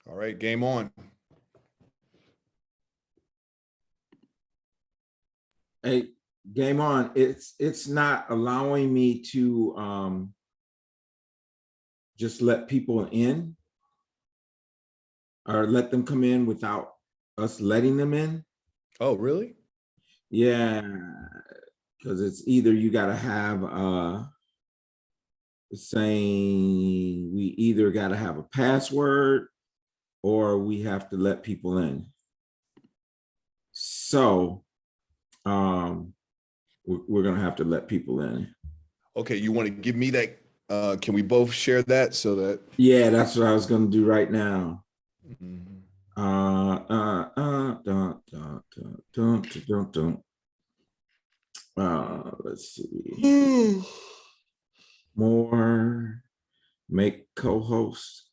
All right, game on. Hey, game on. It's not allowing me to just let people in or let them come in without us letting them in. Oh, really? Yeah, because it's either you got to have it's saying we either got to have a password or we have to let people in. So we're gonna have to let people in. Okay, you want to give me that? Can we both share that so that? Yeah, that's what I was gonna do right now. Mhm. Let's see. More, make co-host.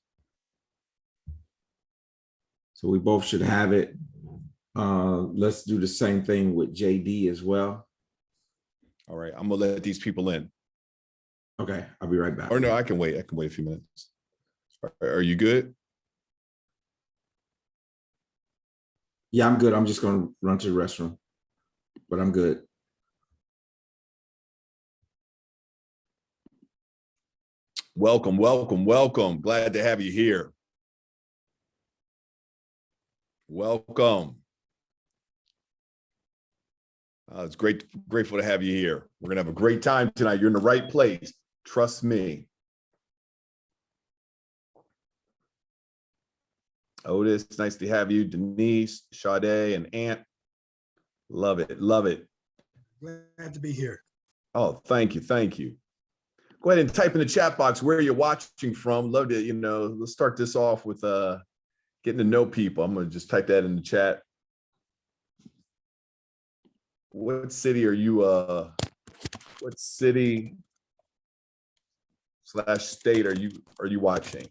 So we both should have it. Let's do the same thing with JD as well. All right, I'm gonna let these people in. Okay, I'll be right back. Or no, I can wait. I can wait a few minutes. Are you good? Yeah, I'm good. I'm just gonna run to the restroom, but I'm good. Welcome, welcome, welcome. Glad to have you here. Welcome. It's grateful to have you here. We're gonna have a great time tonight. You're in the right place. Trust me. Otis, nice to have you. Denise, Sade, and Ant. Love it, love it. Glad to be here. Oh, thank you, thank you. Go ahead and type in the chat box where you're watching from. Love to, let's start this off with getting to know people. I'm gonna just type that in the chat. What city are you, what city / state are you watching?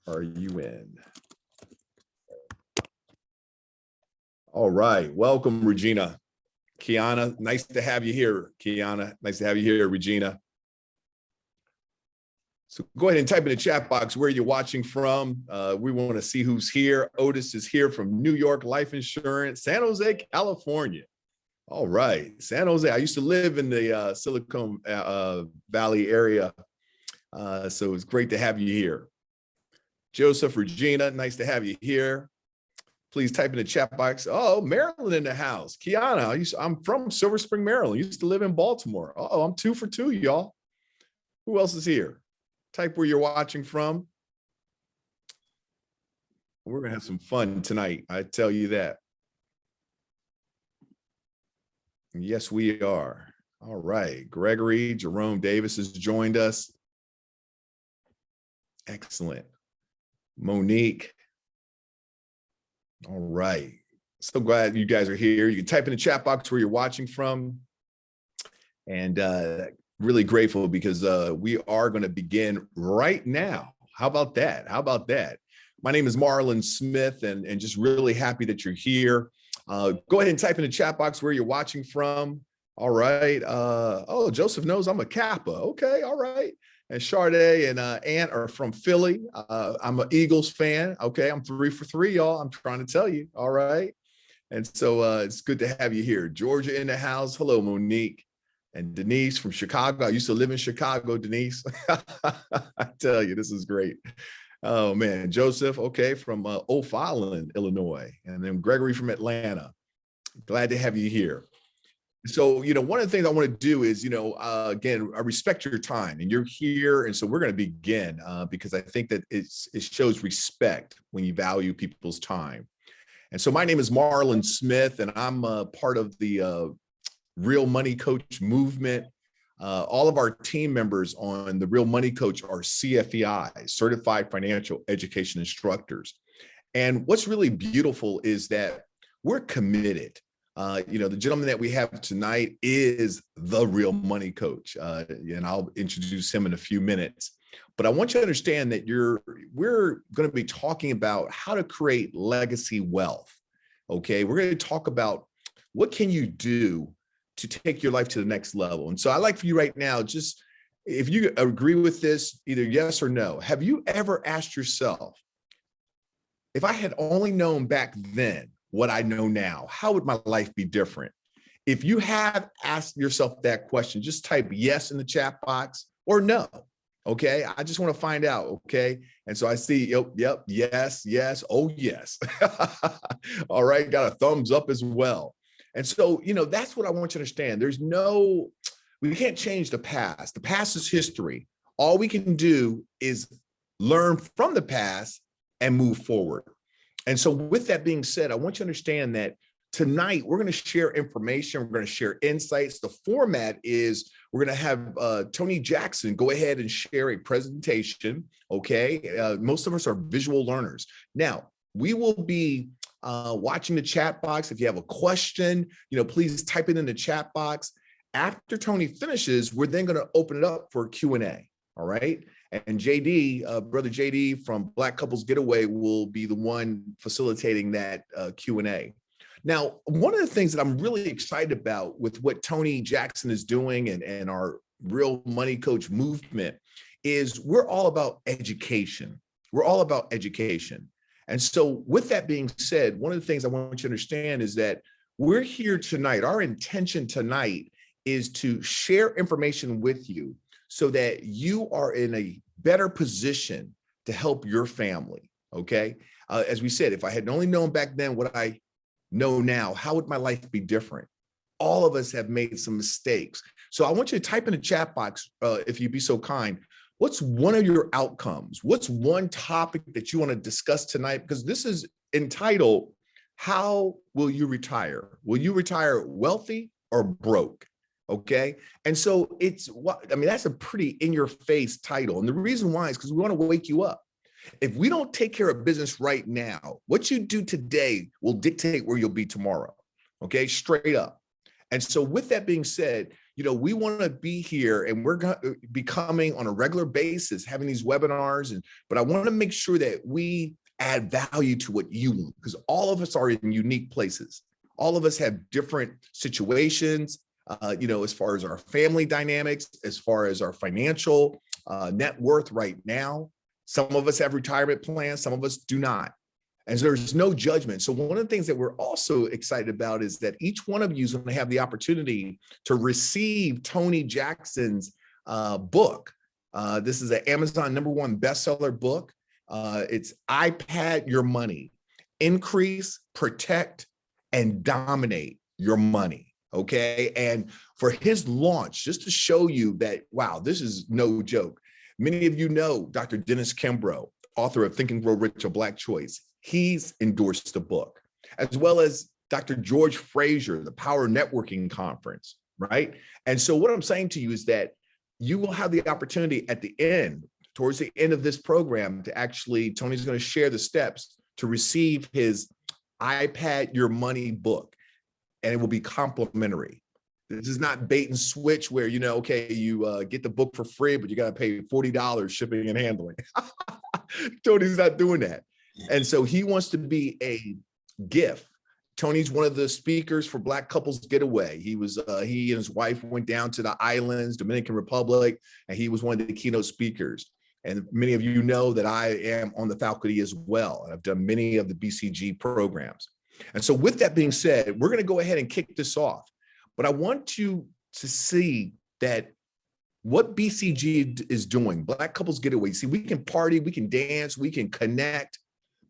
Are you in? All right, welcome, Regina. Kiana, nice to have you here. Kiana, nice to have you here, Regina. So go ahead and type in the chat box where you're watching from. We want to see who's here. Otis is here from New York Life Insurance, San Jose, California. All right, San Jose. I used to live in the Silicon Valley area, so it's great to have you here. Joseph, Regina, nice to have you here. Please type in the chat box. Oh, Maryland in the house. Kiana, I'm from Silver Spring, Maryland. Used to live in Baltimore. Oh, I'm 2 for 2, y'all. Who else is here? Type where you're watching from. We're going to have some fun tonight. I tell you that. Yes, we are. All right. Gregory, Jerome Davis has joined us. Excellent. Monique. All right. So glad you guys are here. You can type in the chat box where you're watching from. And really grateful because we are going to begin right now. How about that? How about that? My name is Marlon Smith, and just really happy that you're here. Go ahead and type in the chat box where you're watching from. All right. Oh, Joseph knows I'm a Kappa. Okay. All right. And Sade and Ant are from Philly. I'm an Eagles fan. Okay. I'm 3 for 3, y'all. I'm trying to tell you. All right. And so it's good to have you here. Georgia in the house. Hello, Monique. And Denise from Chicago. I used to live in Chicago, Denise. I tell you, this is great. Oh, man. Joseph, okay, from O'Fallon, Illinois. And then Gregory from Atlanta. Glad to have you here. So, one of the things I want to do is, again, I respect your time and you're here. And so we're going to begin because I think that it shows respect when you value people's time. And so my name is Marlon Smith, and I'm part of the Real Money Coach movement. All of our team members on the Real Money Coach are CFEI, Certified Financial Education Instructors. And what's really beautiful is that we're committed. The gentleman that we have tonight is the Real Money Coach, and I'll introduce him in a few minutes. But I want you to understand that we're going to be talking about how to create legacy wealth. Okay, we're going to talk about what can you do to take your life to the next level. And so I'd like for you right now, just if you agree with this, either yes or no, have you ever asked yourself, if I had only known back then what I know now, how would my life be different? If you have asked yourself that question, just type yes in the chat box or no. Okay. I just want to find out. Okay. And so I see, yep, yes, oh, yes. All right. Got a thumbs up as well. And so, that's what I want you to understand. We can't change the past. The past is history. All we can do is learn from the past and move forward. And so with that being said, I want you to understand that tonight we're going to share information. We're going to share insights. The format is we're going to have Tony Jackson go ahead and share a presentation. Okay. Most of us are visual learners. Now, we will be watching the chat box. If you have a question, please type it in the chat box. After Tony finishes, we're then going to open it up for Q&A. All right. And JD, brother JD from Black Couples Getaway will be the one facilitating that Q&A. Now, one of the things that I'm really excited about with what Tony Jackson is doing and our Real Money Coach movement is we're all about education. We're all about education. And so with that being said, one of the things I want you to understand is that we're here tonight. Our intention tonight is to share information with you so that you are in a better position to help your family, okay? As we said, if I had only known back then what I know now, how would my life be different? All of us have made some mistakes. So I want you to type in the chat box, if you'd be so kind, what's one of your outcomes? What's one topic that you want to discuss tonight? Because this is entitled, How Will You Retire? Will you retire wealthy or broke? Okay. And so that's a pretty in your face title. And the reason why is because we want to wake you up. If we don't take care of business right now, what you do today will dictate where you'll be tomorrow. Okay. Straight up. And so with that being said, we want to be here and we're going to be coming on a regular basis, having these webinars. But I want to make sure that we add value to what you want, because all of us are in unique places. All of us have different situations. As far as our family dynamics, as far as our financial net worth right now. Some of us have retirement plans, some of us do not. And so there's no judgment. So one of the things that we're also excited about is that each one of you is going to have the opportunity to receive Tony Jackson's book. This is an Amazon #1 bestseller book. It's iPad Your Money, Increase, Protect, and Dominate Your Money. Okay. And for his launch, just to show you that, wow, this is no joke. Many of you know Dr. Dennis Kimbrough, author of Think and Grow Rich, A Black Choice. He's endorsed the book, as well as Dr. George Fraser, the Power Networking Conference, right? And so what I'm saying to you is that you will have the opportunity at the end, towards the end of this program, to actually, Tony's going to share the steps to receive his iPad Your Money book. And it will be complimentary. This is not bait and switch where, you get the book for free, but you got to pay $40 shipping and handling. Tony's not doing that. And so he wants to be a gift. Tony's one of the speakers for Black Couples Getaway. He and his wife went down to the islands, Dominican Republic, and he was one of the keynote speakers. And many of you know that I am on the faculty as well. I've done many of the BCG programs. And so with that being said, we're going to go ahead and kick this off. But I want you to see that what BCG is doing, Black Couples Getaway. See, we can party, we can dance, we can connect,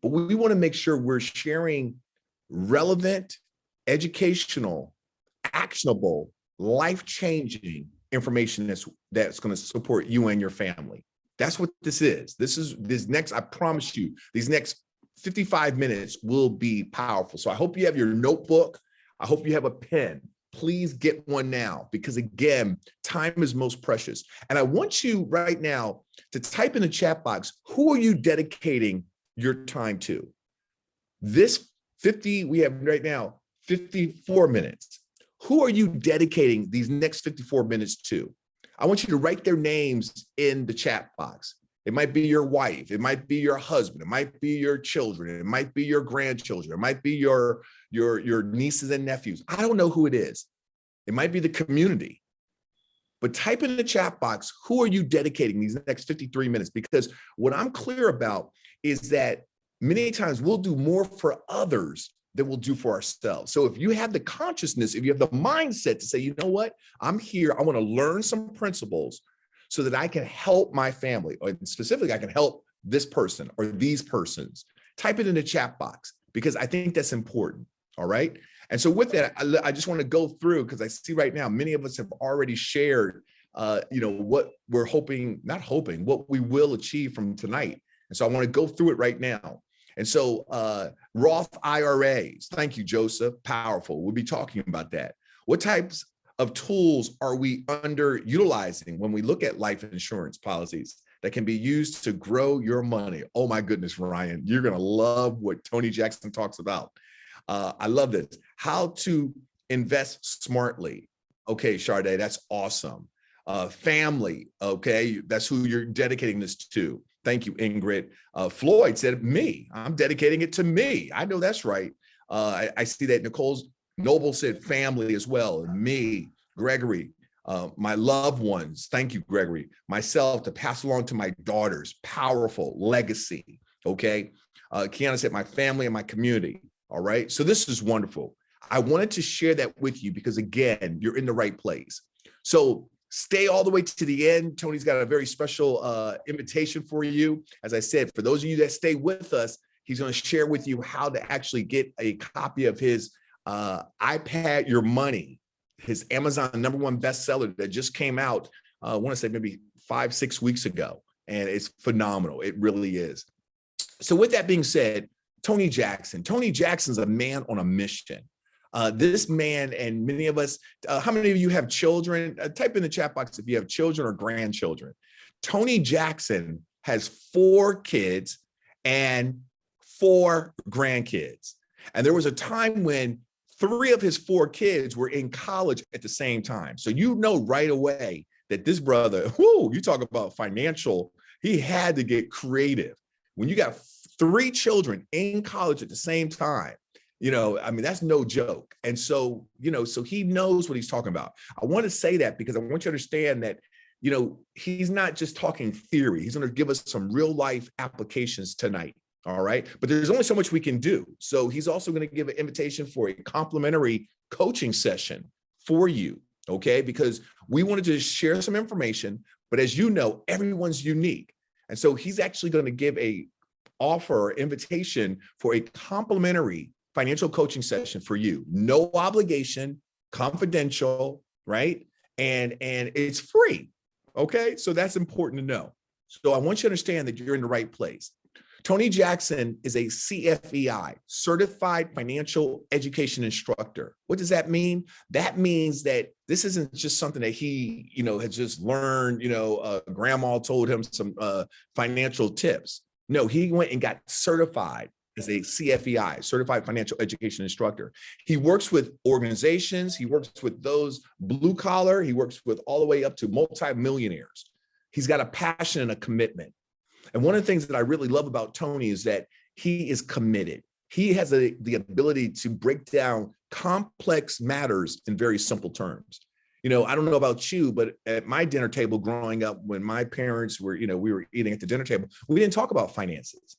but we want to make sure we're sharing relevant, educational, actionable, life-changing information that's going to support you and your family. That's what this is. I promise you, these next 55 minutes will be powerful. So I hope you have your notebook. I hope you have a pen. Please get one now, because again, time is most precious. And I want you right now to type in the chat box, who are you dedicating your time to? We have right now 54 minutes. Who are you dedicating these next 54 minutes to? I want you to write their names in the chat box. It might be your wife. It might be your husband. It might be your children. It might be your grandchildren. It might be your nieces and nephews. I don't know who it is. It might be the community. but type in the chat box, who are you dedicating these next 53 minutes? Because what I'm clear about is that many times we'll do more for others than we'll do for ourselves. So if you have the consciousness, if you have the mindset to say, you know what, I'm here, I want to learn some principles so that I can help my family, or specifically I can help this person or these persons, type it in the chat box, because I think that's important. All right. And so with that, I just want to go through, because I see right now, many of us have already shared, what we're what we will achieve from tonight. And so I want to go through it right now. And so Roth IRAs, thank you, Joseph, powerful. We'll be talking about that. What types of tools are we underutilizing when we look at life insurance policies that can be used to grow your money? Oh my goodness, Ryan, you're going to love what Tony Jackson talks about. I love this. How to invest smartly. Okay, Sade, that's awesome. Family, okay, that's who you're dedicating this to. Thank you, Ingrid. Floyd said, me, I'm dedicating it to me. I know that's right. I see that Noble said family as well, and me, Gregory, my loved ones. Thank you, Gregory. Myself, to pass along to my daughters, powerful legacy, okay? Kiana said, my family and my community. All right. So this is wonderful. I wanted to share that with you because, again, you're in the right place. So stay all the way to the end. Tony's got a very special invitation for you. As I said, for those of you that stay with us, he's going to share with you how to actually get a copy of his iPad Your Money, his Amazon #1 bestseller that just came out, I want to say maybe 5-6 weeks ago. And it's phenomenal. It really is. So with that being said, Tony Jackson's a man on a mission. This man, and many of us, how many of you have children? Type in the chat box if you have children or grandchildren. Tony Jackson has 4 kids and 4 grandkids. And there was a time when 3 of his 4 kids were in college at the same time. So you know right away that this brother, you talk about financial, he had to get creative. When you got 3 children in college at the same time, that's no joke. And so, so he knows what he's talking about. I want to say that because I want you to understand that, he's not just talking theory. He's going to give us some real life applications tonight. All right. But there's only so much we can do. So he's also going to give an invitation for a complimentary coaching session for you. Okay. Because we wanted to share some information, but as you know, everyone's unique. And so he's actually going to give a offer invitation for a complimentary financial coaching session for you. No obligation, confidential, right? And it's free. Okay. So that's important to know. So I want you to understand that you're in the right place. Tony Jackson is a CFEI, Certified Financial Education Instructor. What does that mean? That means that this isn't just something that he, has just learned, grandma told him some financial tips. No, he went and got certified as a CFEI, Certified Financial Education Instructor. He works with organizations. He works with those blue collar. He works with all the way up to multimillionaires. He's got a passion and a commitment. And one of the things that I really love about Tony is that he is committed. He has the ability to break down complex matters in very simple terms. I don't know about you, but at my dinner table growing up, when my parents were, we were eating at the dinner table, we didn't talk about finances.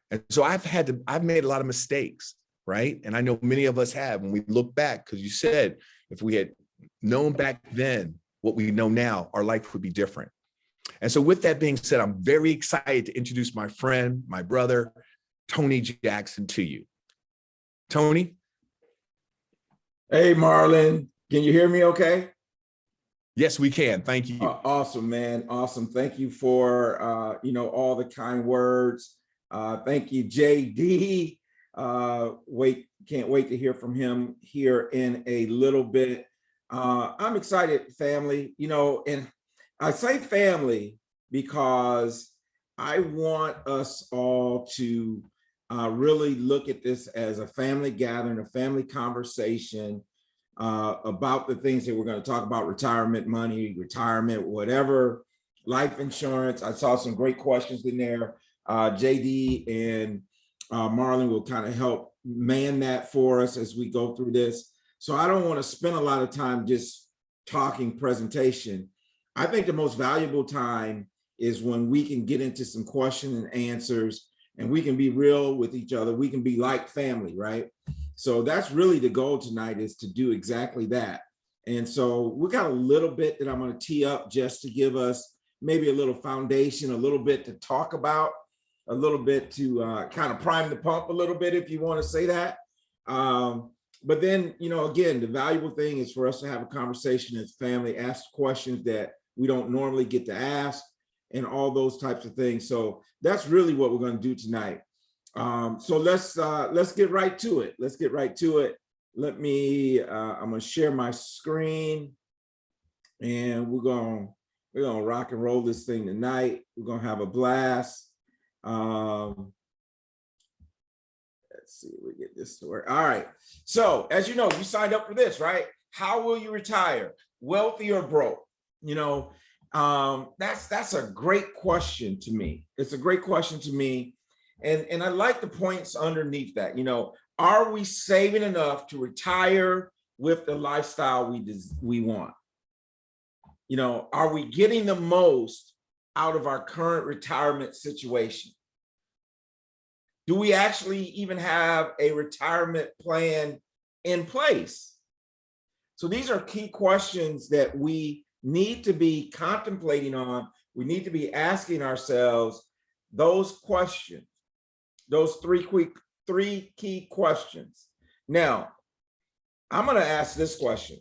And so I've made a lot of mistakes, right? And I know many of us have when we look back, because you said, if we had known back then what we know now, our life would be different. And so with that being said, I'm very excited to introduce my friend, my brother, Tony Jackson to you. Tony? Hey, Marlon, can you hear me okay? Yes, we can. Thank you. Awesome, man. Awesome. Thank you for, all the kind words. Thank you, JD. Can't wait to hear from him here in a little bit. I'm excited, family, and I say family because I want us all to really look at this as a family gathering, a family conversation about the things that we're going to talk about: retirement money, retirement, whatever, life insurance. I saw some great questions in there. JD and Marlon will kind of help man that for us as we go through this. So I don't want to spend a lot of time just talking presentation. I think the most valuable time is when we can get into some question and answers, and we can be real with each other. We can be like family, right? So that's really the goal tonight, is to do exactly that. And so we got a little bit that I'm going to tee up just to give us maybe a little foundation, a little bit to talk about, a little bit to kind of prime the pump a little bit, if you want to say that. But then, again, the valuable thing is for us to have a conversation as family, ask questions that we don't normally get to ask, and all those types of things. So that's really what we're going to do tonight. So let's get right to it. Let's get right to it. Let me, I'm going to share my screen, and we're going to rock and roll this thing tonight. We're going to have a blast. Let's see if we get this to work. All right. So as you know, you signed up for this, right? How will you retire? Wealthy or broke? That's a great question to me. It's a great question to me. And I like the points underneath that. Are we saving enough to retire with the lifestyle we want? Are we getting the most out of our current retirement situation? Do we actually even have a retirement plan in place? So these are key questions that we need to be contemplating on. We need to be asking ourselves those questions, those three key questions. Now, I'm going to ask this question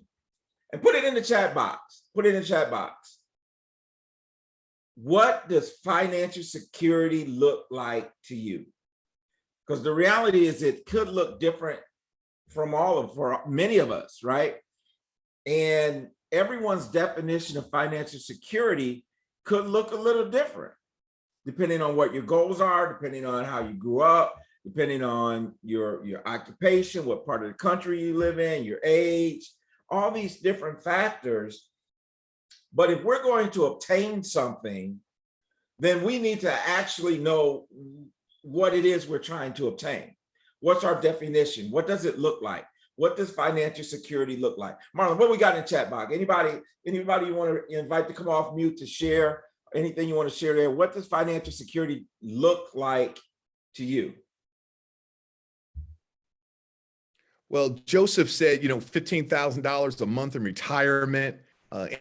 and put it in the chat box. Put it in the chat box. What does financial security look like to you? Because the reality is it could look different for many of us, right? And everyone's definition of financial security could look a little different, depending on what your goals are, depending on how you grew up, depending on your occupation, what part of the country you live in, your age, all these different factors. But if we're going to obtain something, then we need to actually know what it is we're trying to obtain. What's our definition? What does it look like? What does financial security look like? Marlon, what we got in the chat box? Anybody you want to invite to come off mute to share anything you want to share there? What does financial security look like to you? Well, Joseph said, $15,000 a month in retirement.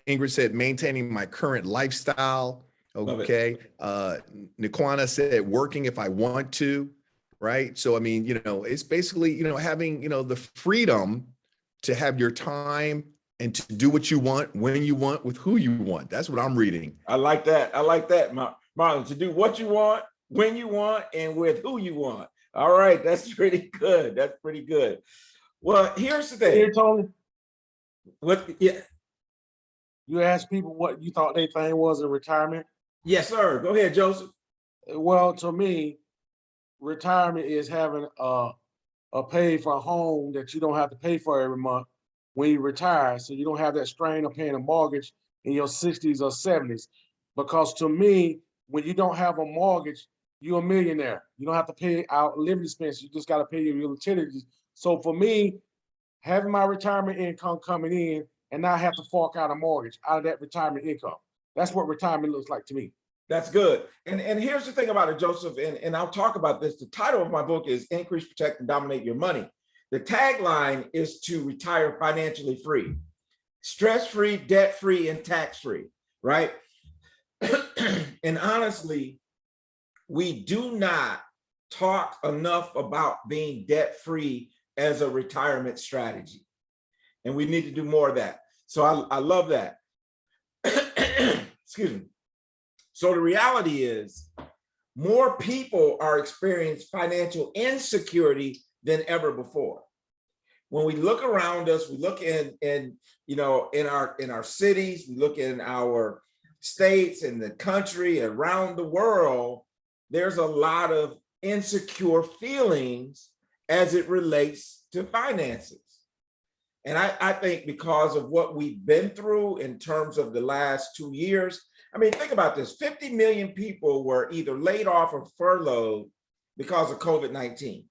Ingrid said, maintaining my current lifestyle. Okay. Nikwana said, working if I want to. Right. So, I mean, it's basically, having, the freedom to have your time and to do what you want, when you want, with who you want. That's what I'm reading. I like that. Marlon, to do what you want, when you want, and with who you want. All right. That's pretty good. That's pretty good. Well, here's the thing. Here, Tony. Yeah. You asked people what you thought their thing was in retirement. Yes, sir. Go ahead, Joseph. Well, to me, retirement is having a pay for a home that you don't have to pay for every month when you retire. So you don't have that strain of paying a mortgage in your 60s or 70s. Because to me, when you don't have a mortgage, you're a millionaire. You don't have to pay out living expenses. You just got to pay your utilities. So for me, having my retirement income coming in and not have to fork out a mortgage out of that retirement income. That's what retirement looks like to me. That's good. And here's the thing about it, Joseph, and I'll talk about this. The title of my book is Increase, Protect, and Dominate Your Money. The tagline is to retire financially free, stress-free, debt-free, and tax-free, right? And honestly, we do not talk enough about being debt-free as a retirement strategy. And we need to do more of that. So I love that. Excuse me. So the reality is more people are experiencing financial insecurity than ever before. When we look around us, we look in our cities, we look in our states, in the country, around the world, there's a lot of insecure feelings as it relates to finances. And I think because of what we've been through in terms of the last 2 years, I mean, think about this. 50 million people were either laid off or furloughed because of COVID-19.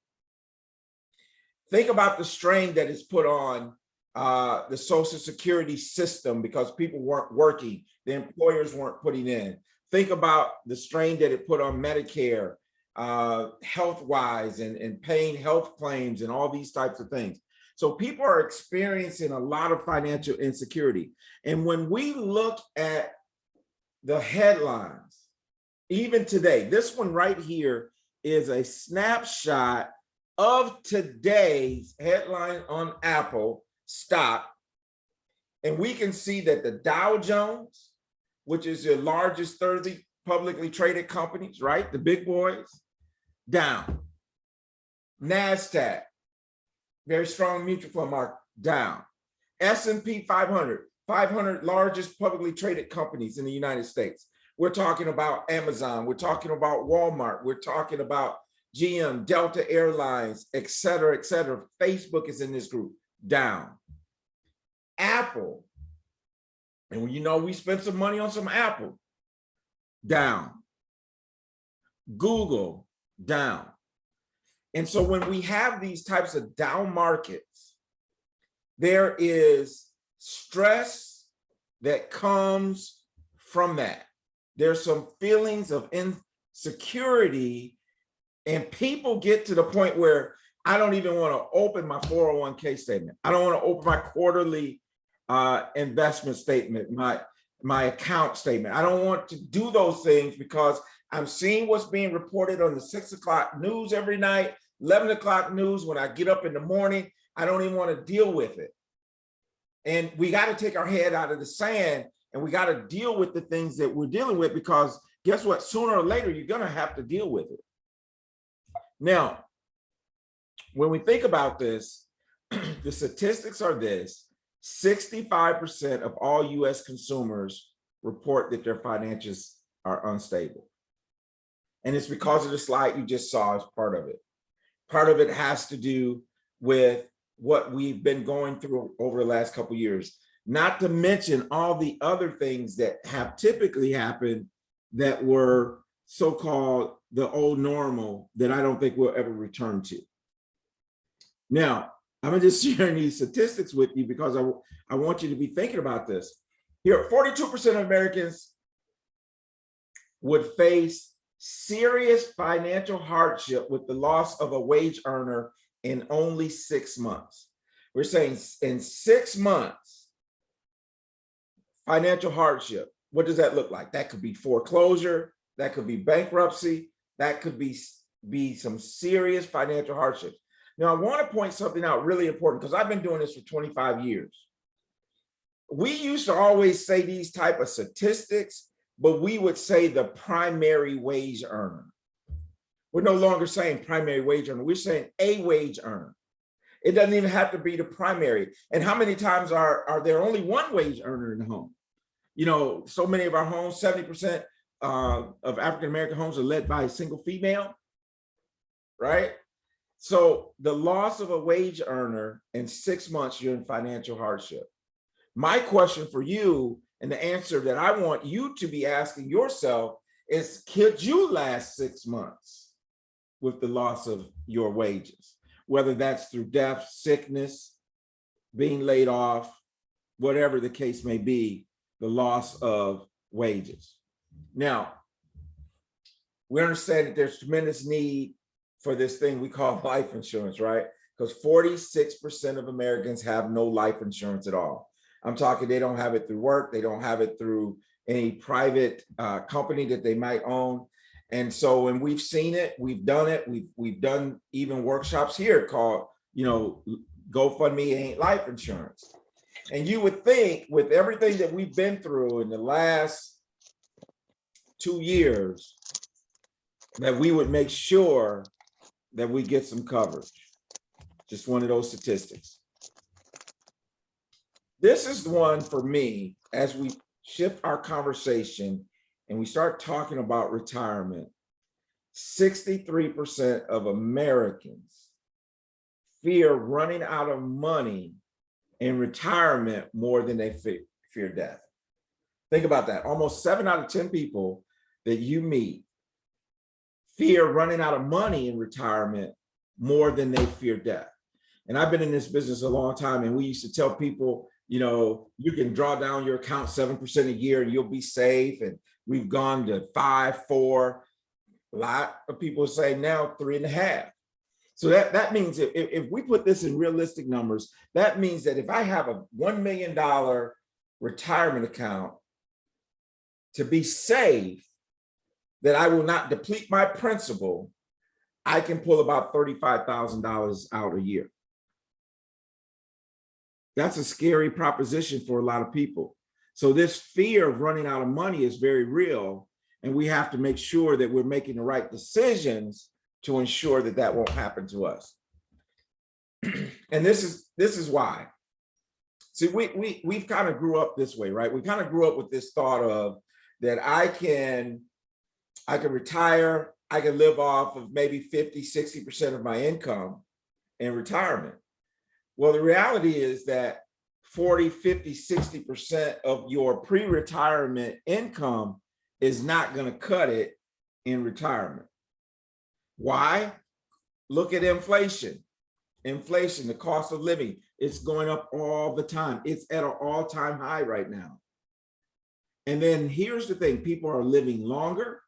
Think about the strain that is put on the Social Security system because people weren't working, the employers weren't putting in. Think about the strain that it put on Medicare, health-wise, and paying health claims and all these types of things. So people are experiencing a lot of financial insecurity. And when we look at the headlines, even today, this one right here is a snapshot of today's headline on Apple stock. And we can see that the Dow Jones, which is the largest 30 publicly traded companies, right? The big boys, down. NASDAQ, very strong mutual fund market, down. S&P 500, 500 largest publicly traded companies in the United States. We're talking about Amazon, we're talking about Walmart, we're talking about GM, Delta Airlines, et cetera, et cetera. Facebook is in this group, down. Apple, and you know, we spent some money on some Apple, down. Google, down. And so when we have these types of down markets, there is stress that comes from that. There's some feelings of insecurity, and people get to the point where I don't even want to open my 401k statement. I don't want to open my quarterly investment statement, my account statement. I don't want to do those things because I'm seeing what's being reported on the 6 o'clock news every night, 11 o'clock news when I get up in the morning. I don't even want to deal with it. And we got to take our head out of the sand, and we got to deal with the things that we're dealing with, because guess what? Sooner or later, you're going to have to deal with it. Now, when we think about this, the statistics are this: 65% of all US consumers report that their finances are unstable. And it's because of the slide you just saw as part of it. Part of it has to do with what we've been going through over the last couple of years, not to mention all the other things that have typically happened that were so-called the old normal that I don't think we'll ever return to. Now, I'm just sharing these statistics with you because I want you to be thinking about this. Here, 42% of Americans would face serious financial hardship with the loss of a wage earner in only 6 months. We're saying in 6 months, financial hardship. What does that look like? That could be foreclosure, that could be bankruptcy, that could be some serious financial hardships. Now, I want to point something out really important, because I've been doing this for 25 years. We used to always say these type of statistics, but we would say the primary wage earner. We're no longer saying primary wage earner. We're saying a wage earner. It doesn't even have to be the primary. And how many times are there only one wage earner in the home? You know, so many of our homes, 70% of African-American homes are led by a single female, right? So the loss of a wage earner in 6 months, you're in financial hardship. My question for you, and the answer that I want you to be asking yourself, is could you last 6 months with the loss of your wages? Whether that's through death, sickness, being laid off, whatever the case may be, the loss of wages. Now, we understand that there's tremendous need for this thing we call life insurance, right? Because 46% of Americans have no life insurance at all. I'm talking, they don't have it through work, they don't have it through any private company that they might own. And so when we've seen it, we've done it, we've done even workshops here called, you know, GoFundMe Ain't Life Insurance. And you would think with everything that we've been through in the last 2 years, that we would make sure that we get some coverage. Just one of those statistics. This is the one for me, as we shift our conversation and we start talking about retirement. 63% of Americans fear running out of money in retirement more than they fear death. Think about that. Almost 7 out of 10 people that you meet fear running out of money in retirement more than they fear death. And I've been in this business a long time, and we used to tell people, you know, you can draw down your account 7% a year and you'll be safe. And we've gone to 5, 4. A lot of people say now 3.5. So that means if we put this in realistic numbers, that means that if I have a $1 million retirement account to be safe, that I will not deplete my principal, I can pull about $35,000 out a year. That's a scary proposition for a lot of people. So this fear of running out of money is very real, and we have to make sure that we're making the right decisions to ensure that that won't happen to us. And this is why. See, we've kind of grew up this way, right? We kind of grew up with this thought of that I can retire, I can live off of maybe 50, 60% of my income in retirement. Well, the reality is that 40, 50, 60% of your pre-retirement income is not going to cut it in retirement. Why? Look at inflation. Inflation, the cost of living, it's going up all the time. It's at an all-time high right now. And then here's the thing, people are living longer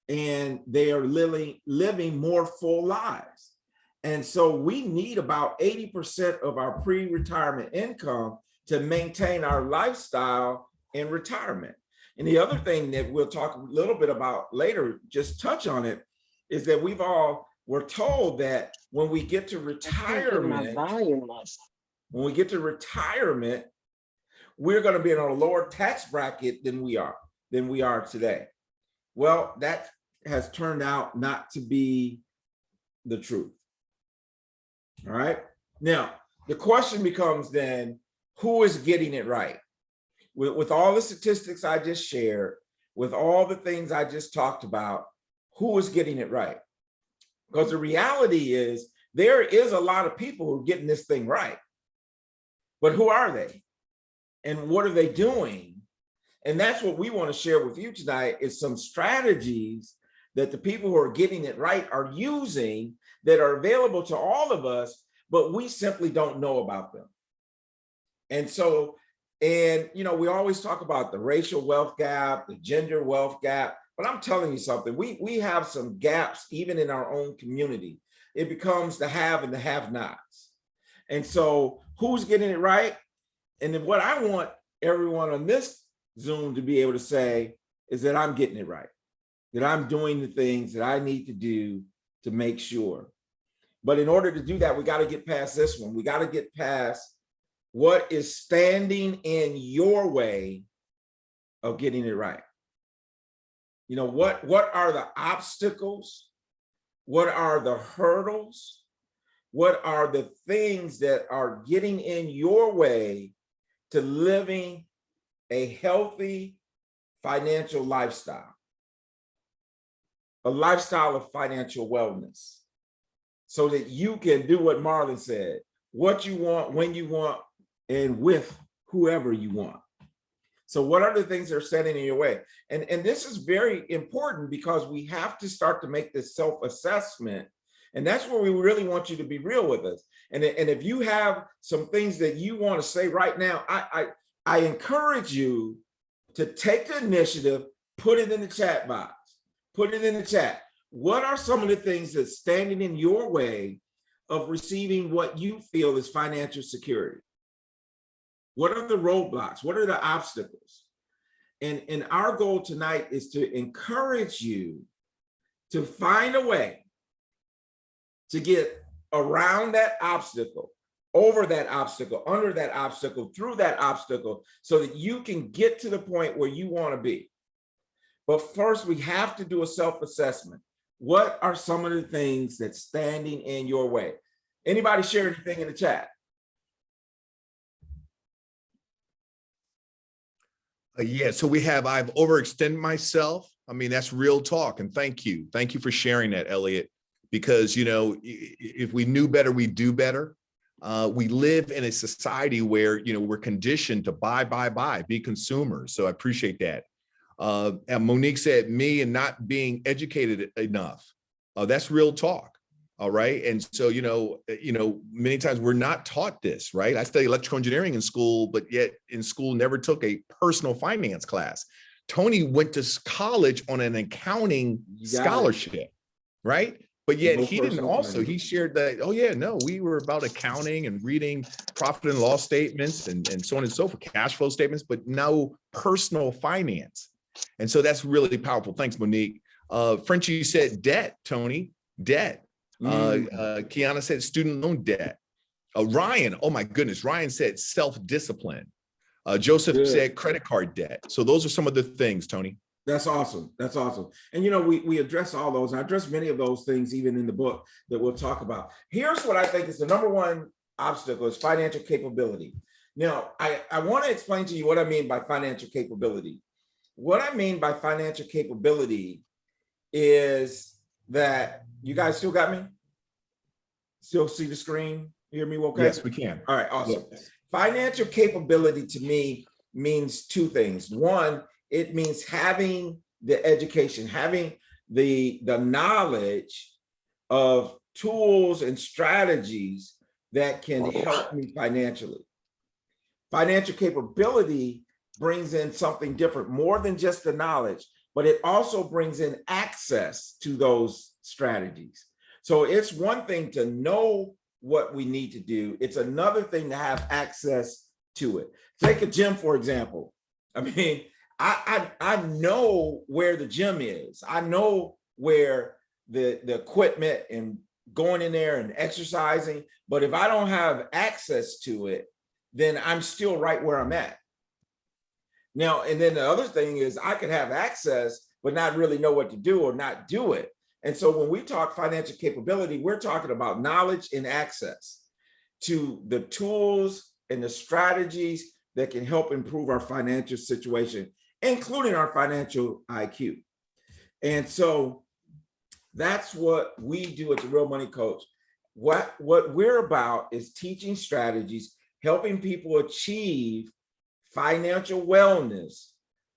and they are living more full lives. And so we need about 80% of our pre-retirement income to maintain our lifestyle in retirement. And the other thing that we'll talk a little bit about later, just touch on it, is that we're told that when we get to retirement, we're going to be in a lower tax bracket than we are today. Well, that has turned out not to be the truth. All right. Now, the question becomes then, who is getting it right? With all the statistics I just shared, with all the things I just talked about, who is getting it right? Because the reality is there is a lot of people who are getting this thing right. But who are they? And what are they doing? And that's what we want to share with you tonight, is some strategies that the people who are getting it right are using that are available to all of us, but we simply don't know about them. And so, you know, we always talk about the racial wealth gap, the gender wealth gap, but I'm telling you something, we have some gaps even in our own community. It becomes the have and the have-nots. And so who's getting it right? And then what I want everyone on this Zoom to be able to say is that I'm getting it right, that I'm doing the things that I need to do to make sure. But in order to do that, we got to get past this one. We got to get past what is standing in your way of getting it right. You know, what are the obstacles? What are the hurdles? What are the things that are getting in your way to living a healthy financial lifestyle? A lifestyle of financial wellness, so that you can do what Marlon said, what you want, when you want, and with whoever you want. So what are the things that are standing in your way? And this is very important, because we have to start to make this self-assessment. And that's where we really want you to be real with us. And if you have some things that you want to say right now, I encourage you to take the initiative, put it in the chat box, put it in the chat. What are some of the things that's standing in your way of receiving what you feel is financial security? What are the roadblocks? What are the obstacles? And our goal tonight is to encourage you to find a way to get around that obstacle, over that obstacle, under that obstacle, through that obstacle, so that you can get to the point where you want to be. But first, we have to do a self-assessment. What are some of the things that's standing in your way? Anybody share anything in the chat? Yeah, so I've overextended myself. I mean, that's real talk. And thank you. Thank you for sharing that, Elliot, because, you know, if we knew better, we do better. We live in a society where, you know, we're conditioned to buy, be consumers. So I appreciate that. And Monique said, me and not being educated enough. That's real talk. All right. And so, many times we're not taught this, right? I studied electrical engineering in school, but yet in school never took a personal finance class. Tony went to college on an accounting scholarship, right? But yet he didn't also, he shared that, oh yeah, no, we were about accounting and reading profit and loss statements and so on and so forth, cash flow statements, but no personal finance. And so that's really powerful. Thanks, Monique. Frenchie said debt, Tony, debt. Kiana said student loan debt. Ryan, oh my goodness, Ryan said self-discipline. Joseph said credit card debt. So those are some of the things, Tony. That's awesome. That's awesome. And we address all those. I address many of those things even in the book that we'll talk about. Here's what I think is the number one obstacle is financial capability. Now, I want to explain to you what I mean by financial capability. What I mean by financial capability is that you guys still got me? Still see the screen? You hear me okay? Yes, we can. All right, awesome. Yes. Financial capability to me means two things. One, it means having the education, having the knowledge of tools and strategies that can help me financially. Financial capability brings in something different, more than just the knowledge, but it also brings in access to those strategies. So it's one thing to know what we need to do. It's another thing to have access to it. Take a gym, for example. I mean, I know where the gym is. I know where the equipment and going in there and exercising, but if I don't have access to it, then I'm still right where I'm at. Now, and then the other thing is I could have access, but not really know what to do or not do it. And so when we talk financial capability, we're talking about knowledge and access to the tools and the strategies that can help improve our financial situation, including our financial IQ. And so that's what we do at the Real Money Coach. What we're about is teaching strategies, helping people achieve financial wellness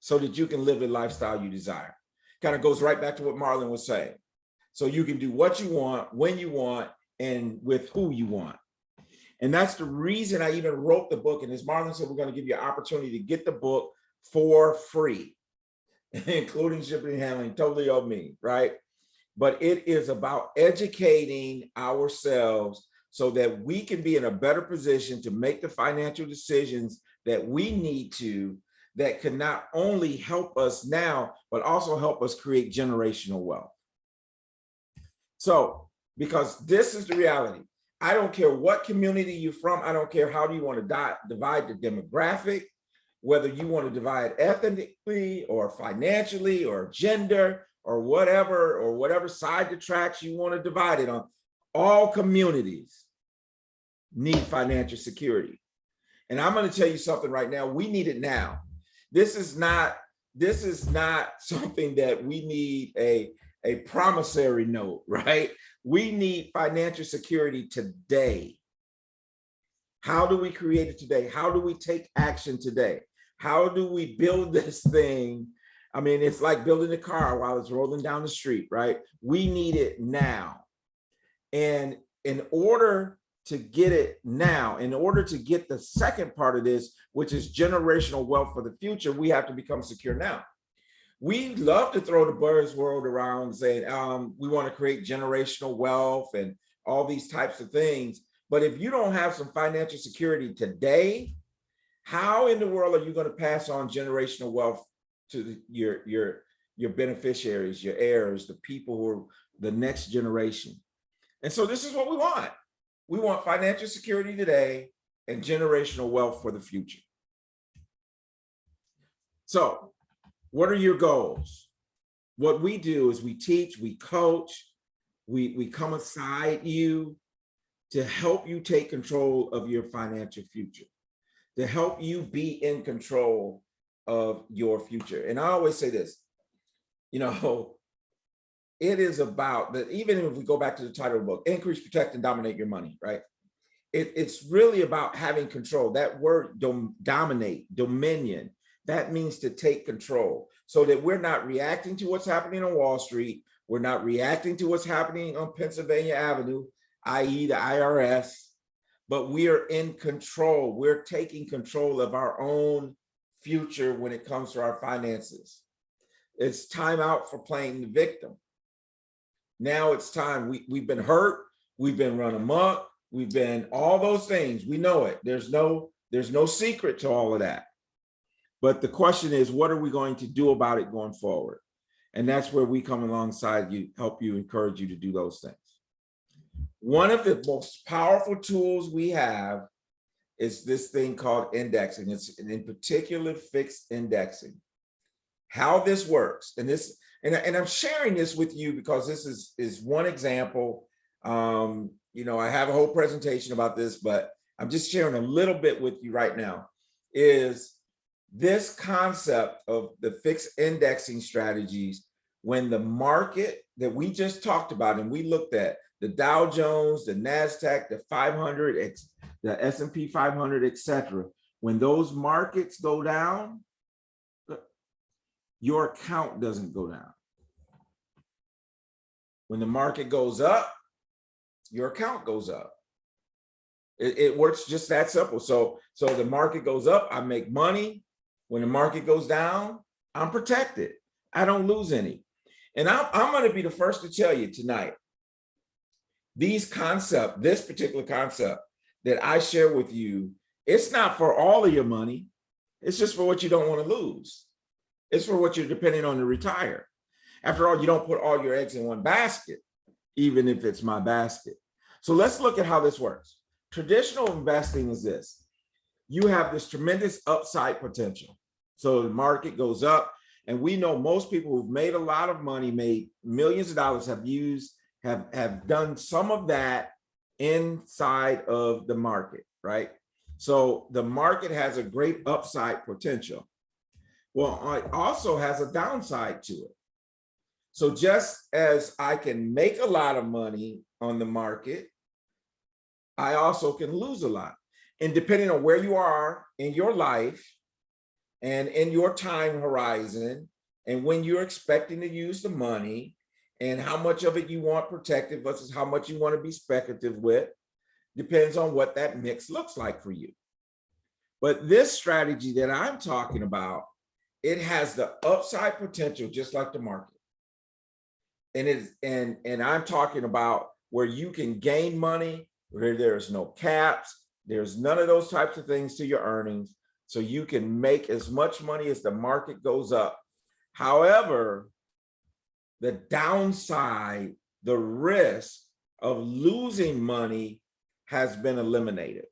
so that you can live the lifestyle you desire. Kind of goes right back to what Marlon was saying. So you can do what you want, when you want, and with who you want. And that's the reason I even wrote the book. And as Marlon said, we're going to give you an opportunity to get the book for free, including shipping and handling, totally on me, right? But it is about educating ourselves so that we can be in a better position to make the financial decisions that we need to, that can not only help us now, but also help us create generational wealth. So, because this is the reality, I don't care what community you're from, I don't care how you want to divide the demographic, whether you want to divide ethnically or financially or gender or whatever side the tracks you want to divide it on, all communities need financial security. And I'm going to tell you something right now, we need it now. This is not something that we need a promissory note, right? We need financial security today. How do we create it today? How do we take action today? How do we build this thing? I mean, it's like building a car while it's rolling down the street, right? We need it now. And in order to get it now, in order to get the second part of this, which is generational wealth for the future, we have to become secure now. We love to throw the buzzword around saying we want to create generational wealth and all these types of things. But if you don't have some financial security today, how in the world are you going to pass on generational wealth to your beneficiaries, your heirs, the people who are the next generation? And so this is what we want. We want financial security today and generational wealth for the future. So what are your goals? What we do is we teach, we coach, we come aside you to help you take control of your financial future, to help you be in control of your future. And I always say this, it is about that. Even if we go back to the title of the book, Increase, Protect, and Dominate Your Money, right? It's really about having control. That word dominate, dominion, that means to take control so that we're not reacting to what's happening on Wall Street. We're not reacting to what's happening on Pennsylvania Avenue, i.e. the IRS, but we are in control. We're taking control of our own future when it comes to our finances. It's time out for playing the victim. Now it's time. We've been hurt. We've been run amok. We've been all those things. We know it. There's no secret to all of that. But the question is, what are we going to do about it going forward? And that's where we come alongside you, help you, encourage you to do those things. One of the most powerful tools we have is this thing called indexing. It's in particular fixed indexing. How this works, and I'm sharing this with you because this is one example. You know, I have a whole presentation about this, but I'm just sharing a little bit with you right now. Is this concept of the fixed indexing strategies when the market that we just talked about, and we looked at the Dow Jones, the NASDAQ, the 500, the S&P 500, etc. When those markets go down, your account doesn't go down. When the market goes up, your account goes up. It works just that simple. So the market goes up, I make money. When the market goes down, I'm protected. I don't lose any. And I'm going to be the first to tell you tonight, this particular concept that I share with you, it's not for all of your money. It's just for what you don't want to lose. It's for what you're depending on to retire. After all, you don't put all your eggs in one basket, even if it's my basket. So let's look at how this works. Traditional investing is this. You have this tremendous upside potential. So the market goes up, and we know most people who've made a lot of money, made millions of dollars, have done some of that inside of the market, right? So the market has a great upside potential. Well, it also has a downside to it. So just as I can make a lot of money on the market, I also can lose a lot. And depending on where you are in your life and in your time horizon, and when you're expecting to use the money, and how much of it you want protected versus how much you want to be speculative with, depends on what that mix looks like for you. But this strategy that I'm talking about, it has the upside potential just like the market. And I'm talking about where you can gain money, where there's no caps, there's none of those types of things to your earnings. So you can make as much money as the market goes up. However, the downside, the risk of losing money has been eliminated.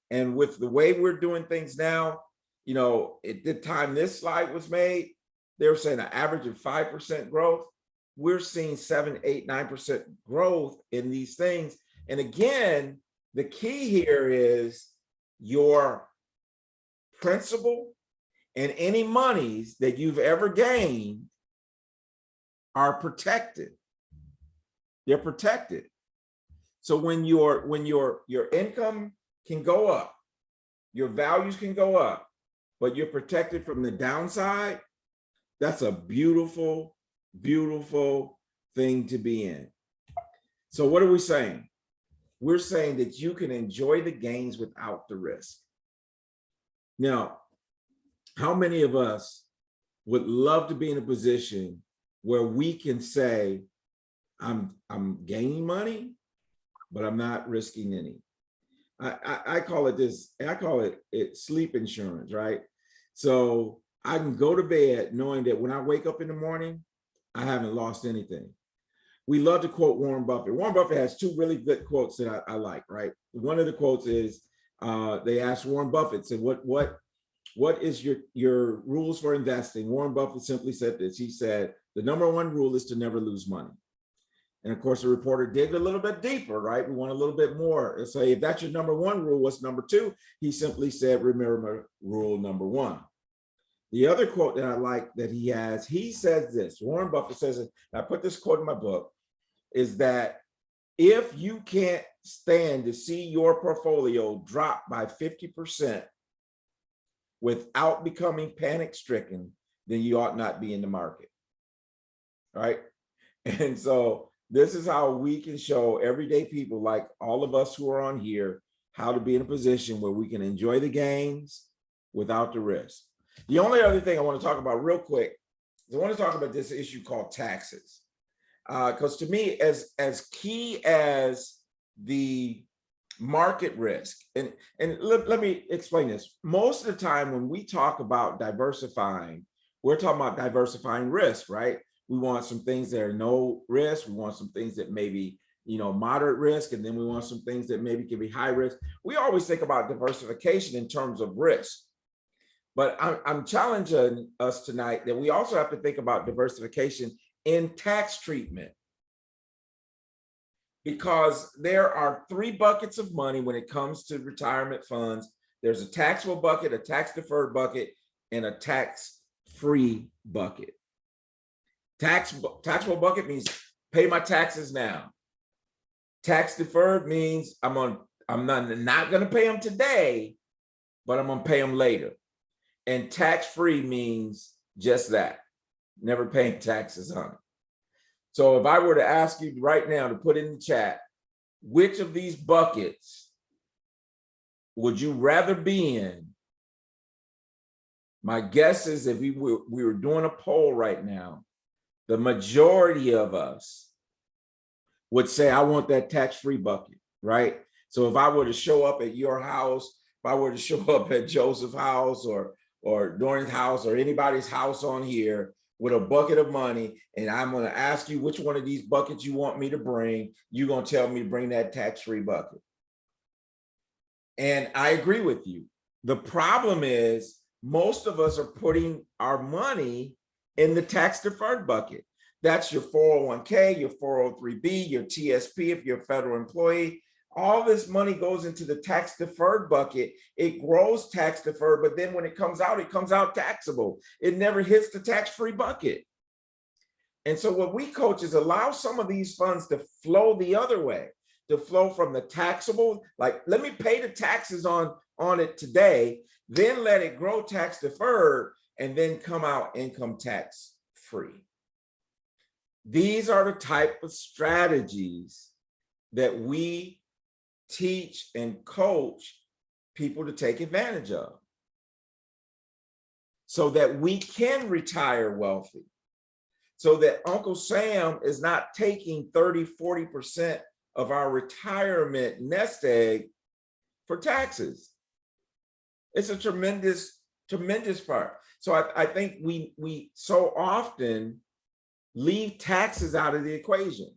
And with the way we're doing things now, you know, at the time this slide was made, they were saying an average of 5% growth. We're seeing 7, 8, 9% growth in these things. And again, the key here is your principal and any monies that you've ever gained are protected. They're protected. So when your income can go up, your values can go up, but you're protected from the downside, that's a beautiful, beautiful thing to be in. So what are we saying? We're saying that you can enjoy the gains without the risk. Now, how many of us would love to be in a position where we can say, I'm gaining money, but I'm not risking any? I call it this, I call it sleep insurance, right? So I can go to bed knowing that when I wake up in the morning, I haven't lost anything. We love to quote Warren Buffett. Warren Buffett has two really good quotes that I like, right? One of the quotes is, they asked Warren Buffett, said, what is your rules for investing? Warren Buffett simply said this. He said, the number one rule is to never lose money. And of course, the reporter digged a little bit deeper, right? We want a little bit more. And say, if that's your number one rule, what's number two? He simply said, remember rule number one. The other quote that I like that he has, he says this, Warren Buffett says it, and I put this quote in my book, is that if you can't stand to see your portfolio drop by 50% without becoming panic stricken, then you ought not be in the market. right? And so this is how we can show everyday people like all of us who are on here how to be in a position where we can enjoy the gains without the risk. The only other thing I want to talk about real quick is I want to talk about this issue called taxes. Because to me, as key as the market risk, and let me explain this. Most of the time when we talk about diversifying, we're talking about diversifying risk, right? We want some things that are no risk. We want some things that maybe, moderate risk. And then we want some things that maybe can be high risk. We always think about diversification in terms of risk. But I'm challenging us tonight that we also have to think about diversification in tax treatment. Because there are 3 buckets of money when it comes to retirement funds. There's a taxable bucket, a tax deferred bucket, and a tax-free bucket. Taxable bucket means pay my taxes now. Tax deferred means I'm not going to pay them today, but I'm going to pay them later. And tax-free means just that, never paying taxes on it. So if I were to ask you right now to put in the chat, which of these buckets would you rather be in? My guess is if we were doing a poll right now, the majority of us would say, I want that tax-free bucket, right? So if I were to show up at your house, if I were to show up at Joseph's house or Doreen's house or anybody's house on here with a bucket of money, and I'm going to ask you which one of these buckets you want me to bring, you're going to tell me to bring that tax-free bucket. And I agree with you. The problem is most of us are putting our money in the tax deferred bucket. That's your 401k, your 403b, your TSP if you're a federal employee. All this money goes into the tax deferred bucket. It grows tax deferred, but then when it comes out taxable. It never hits the tax-free bucket. And so what we coach is allow some of these funds to flow the other way, to flow from the taxable, like let me pay the taxes on it today, then let it grow tax deferred, and then come out income tax free. These are the type of strategies that we teach and coach people to take advantage of so that we can retire wealthy, so that Uncle Sam is not taking 30–40% of our retirement nest egg for taxes. It's a tremendous part. So I think we so often leave taxes out of the equation.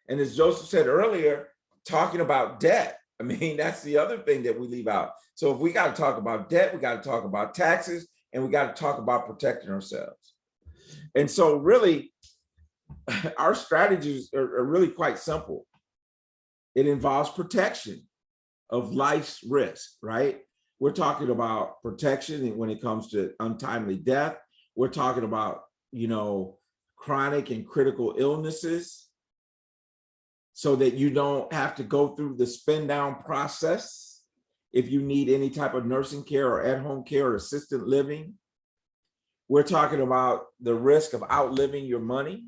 And as Joseph said earlier, talking about debt, I mean, that's the other thing that we leave out. So if we got to talk about debt, we got to talk about taxes, and we got to talk about protecting ourselves. And so really, our strategies are really quite simple. It involves protection of life's risk, right? We're talking about protection when it comes to untimely death. We're talking about, chronic and critical illnesses, so that you don't have to go through the spin down process if you need any type of nursing care or at-home care or assisted living. We're talking about the risk of outliving your money.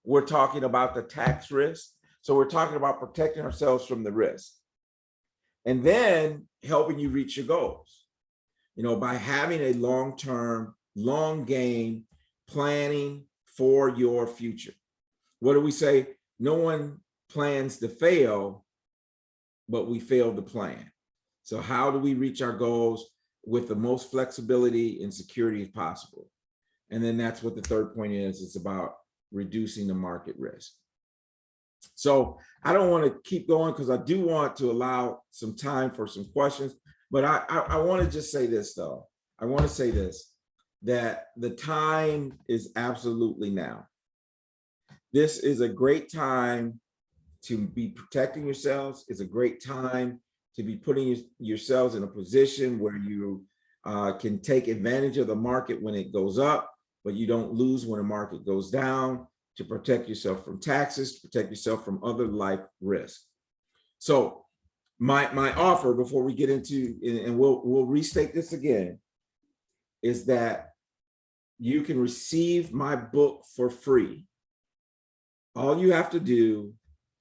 We're talking about the tax risk. So we're talking about protecting ourselves from the risk. And then helping you reach your goals, by having a long-term, long game planning for your future. What do we say? No one plans to fail, but we fail to plan. So how do we reach our goals with the most flexibility and security as possible? And then that's what the third point is. It's about reducing the market risk. So I don't want to keep going because I do want to allow some time for some questions, but I want to just say this though. I want to say this, that the time is absolutely now. This is a great time to be protecting yourselves. It's a great time to be putting yourselves in a position where you can take advantage of the market when it goes up, but you don't lose when the market goes down, to protect yourself from taxes, to protect yourself from other life risks. So my offer before we get into, and we'll restate this again, is that you can receive my book for free All you have to do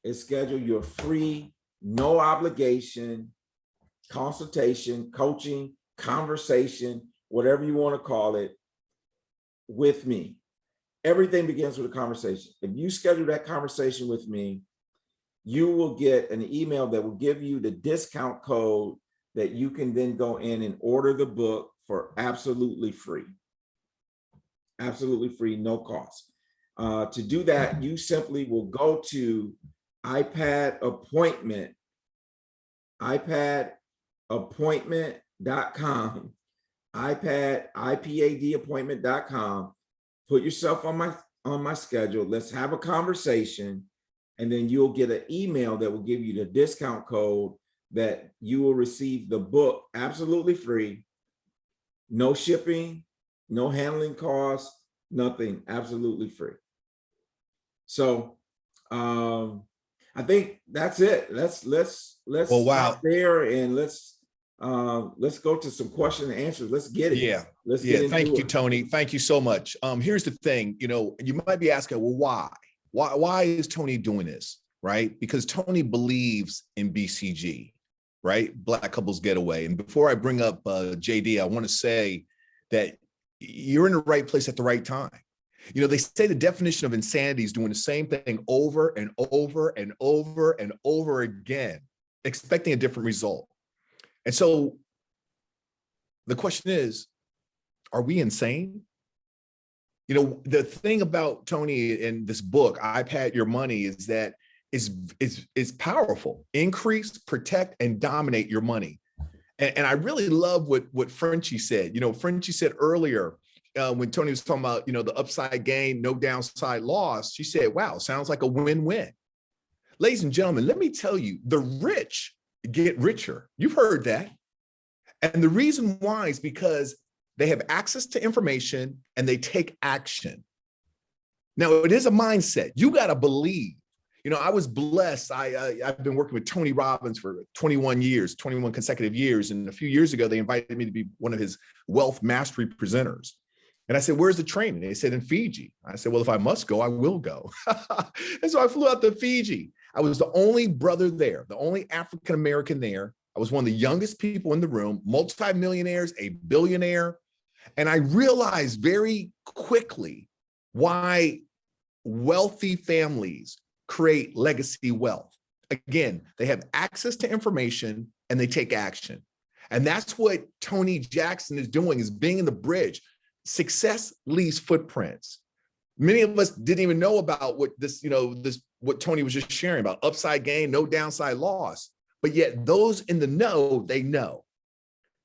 is schedule your free, no obligation consultation, coaching, conversation, whatever you want to call it, with me. Everything begins with a conversation. If you schedule that conversation with me, you will get an email that will give you the discount code that you can then go in and order the book for absolutely free. Absolutely free, no cost. To do that, you simply will go to iPadappointment.com, iPadappointment.com. Put yourself on my schedule. Let's have a conversation, and then you'll get an email that will give you the discount code that you will receive the book absolutely free, no shipping, no handling costs, nothing, absolutely free. So I think that's it. Let's Well, wow. stop there, and let's go to some question and answers. Let's get it. Yeah. Let's get into Thank you, it. Tony. Thank you so much. Here's the thing, you might be asking, well, why? Why is Tony doing this? Right? Because Tony believes in BCG, right? Black Couples Getaway. And before I bring up JD, I want to say that you're in the right place at the right time. They say the definition of insanity is doing the same thing over and over and over and over again, expecting a different result. And so the question is, are we insane? The thing about Tony in this book, iPad Your Money, is that is powerful. Increase, protect, and dominate your money. And I really love what Frenchie said. Frenchie said earlier, when Tony was talking about, the upside gain, no downside loss, she said, wow, sounds like a win-win. Ladies and gentlemen, let me tell you, the rich get richer. You've heard that. And the reason why is because they have access to information and they take action. Now, it is a mindset. You got to believe. I was blessed. I've been working with Tony Robbins for 21 consecutive years. And a few years ago, they invited me to be one of his wealth mastery presenters. And I said, where's the training? They said, in Fiji. I said, well, if I must go, I will go. And so I flew out to Fiji. I was the only brother there, the only African-American there. I was one of the youngest people in the room, multimillionaires, a billionaire. And I realized very quickly why wealthy families create legacy wealth. Again, they have access to information and they take action. And that's what Tony Jackson is doing, is being in the bridge. Success leaves footprints. Many of us didn't even know about what what Tony was just sharing about, upside gain, no downside loss. But yet those in the know, they know.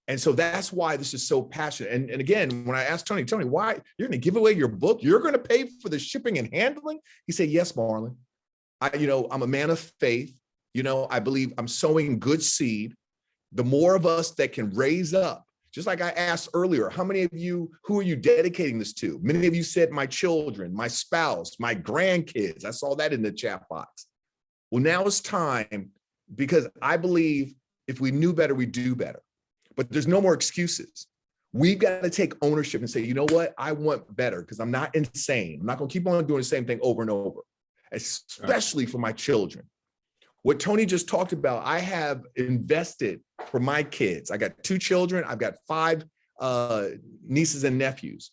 And so that's why this is so passionate. And again, when I asked Tony, why you're going to give away your book? You're going to pay for the shipping and handling? He said, yes, Marlon. I'm a man of faith. I believe I'm sowing good seed. The more of us that can raise up, just like I asked earlier, how many of you, who are you dedicating this to? Many of you said my children, my spouse, my grandkids. I saw that in the chat box. Well, now it's time, because I believe if we knew better, we do better. But there's no more excuses. We've got to take ownership and say, you know what? I want better, because I'm not insane. I'm not going to keep on doing the same thing over and over, especially for my children. What Tony just talked about, I have invested for my kids. I got 2 children. I've got 5 nieces and nephews.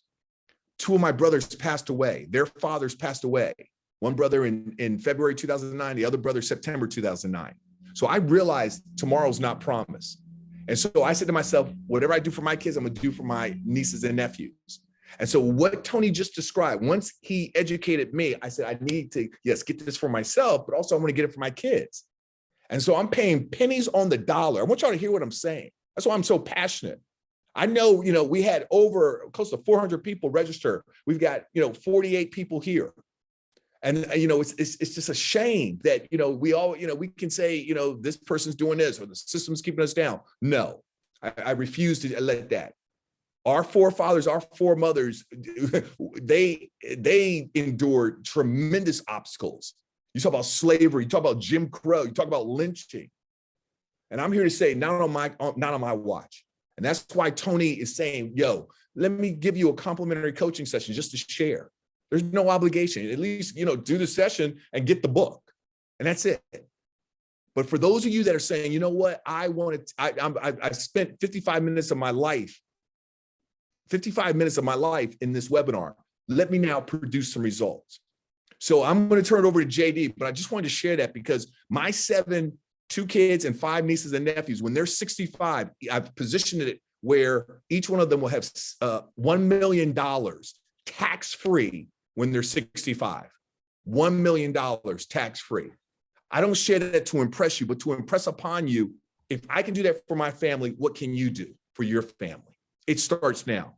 2 of my brothers passed away. Their fathers passed away. One brother in February 2009, the other brother September 2009. So I realized tomorrow's not promised. And so I said to myself, whatever I do for my kids, I'm going to do for my nieces and nephews. And so what Tony just described, once he educated me, I said, I need to, yes, get this for myself, but also I want to get it for my kids. And so I'm paying pennies on the dollar. I want y'all to hear what I'm saying. That's why I'm so passionate. I know, we had over close to 400 people register. We've got, 48 people here. And, it's just a shame that, we can say, this person's doing this or the system's keeping us down. No, I refuse to let that. Our forefathers, our foremothers, they endured tremendous obstacles. You talk about slavery, you talk about Jim Crow, you talk about lynching. And I'm here to say, not on my watch. And that's why Tony is saying, yo, let me give you a complimentary coaching session just to share. There's no obligation. At least, do the session and get the book. And that's it. But for those of you that are saying, you know what, I spent 55 minutes of my life in this webinar. Let me now produce some results. So I'm going to turn it over to JD, but I just wanted to share that because my 2 kids and 5 nieces and nephews, when they're 65, I've positioned it where each one of them will have $1 million tax-free when they're 65. $1 million tax-free. I don't share that to impress you, but to impress upon you, if I can do that for my family, what can you do for your family? It starts now.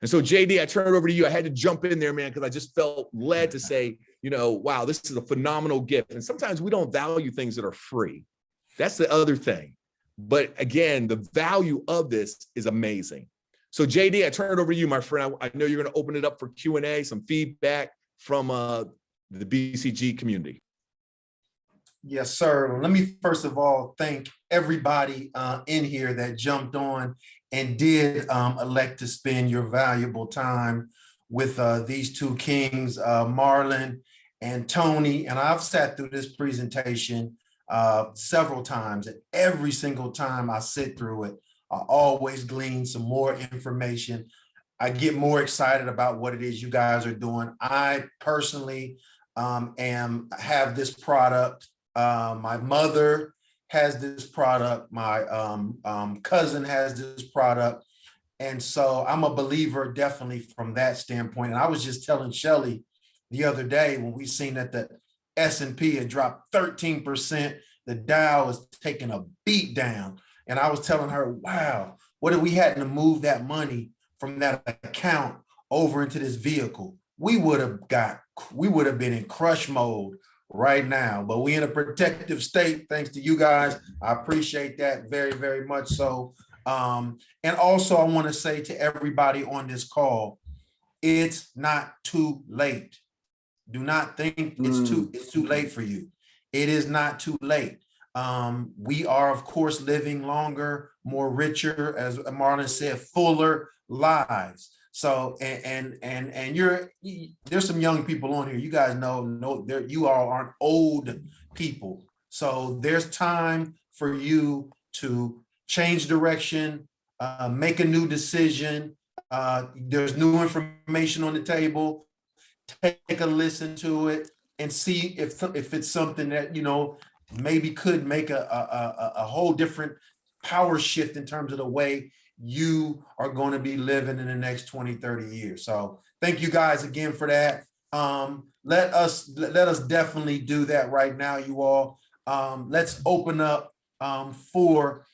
And so JD, I turn it over to you. I had to jump in there, man, because I just felt led to say, wow, this is a phenomenal gift. And sometimes we don't value things that are free. That's the other thing. But again, the value of this is amazing. So JD, I turn it over to you, my friend. I know you're going to open it up for Q&A, some feedback from the BCG community. Yes, sir. Let me first of all thank everybody in here that jumped on and did elect to spend your valuable time with these 2 kings, Marlon and Tony. And I've sat through this presentation several times, and every single time I sit through it, I always glean some more information. I get more excited about what it is you guys are doing. I personally have this product. My mother has this product. My cousin has this product. And so I'm a believer definitely from that standpoint. And I was just telling Shelly the other day when we seen that the S&P had dropped 13%, the Dow was taking a beat down. And I was telling her, wow, what if we had to move that money from that account over into this vehicle? We would have been in crush mode right now, but we in a protective state thanks to you guys. I appreciate that very, very much so. And also I want to say to everybody on this call, it's not too late. Do not think it's too late for you. It is not too late. We are, of course, living longer, more richer, as Marlon said, fuller lives. So, and there's some young people on here. You guys know you all aren't old people. So there's time for you to change direction, make a new decision. There's new information on the table. Take a listen to it and see if it's something that, maybe could make a whole different power shift in terms of the way you are going to be living in the next 20, 30 years. So thank you guys again for that. Let us definitely do that right now, you all. Let's open up for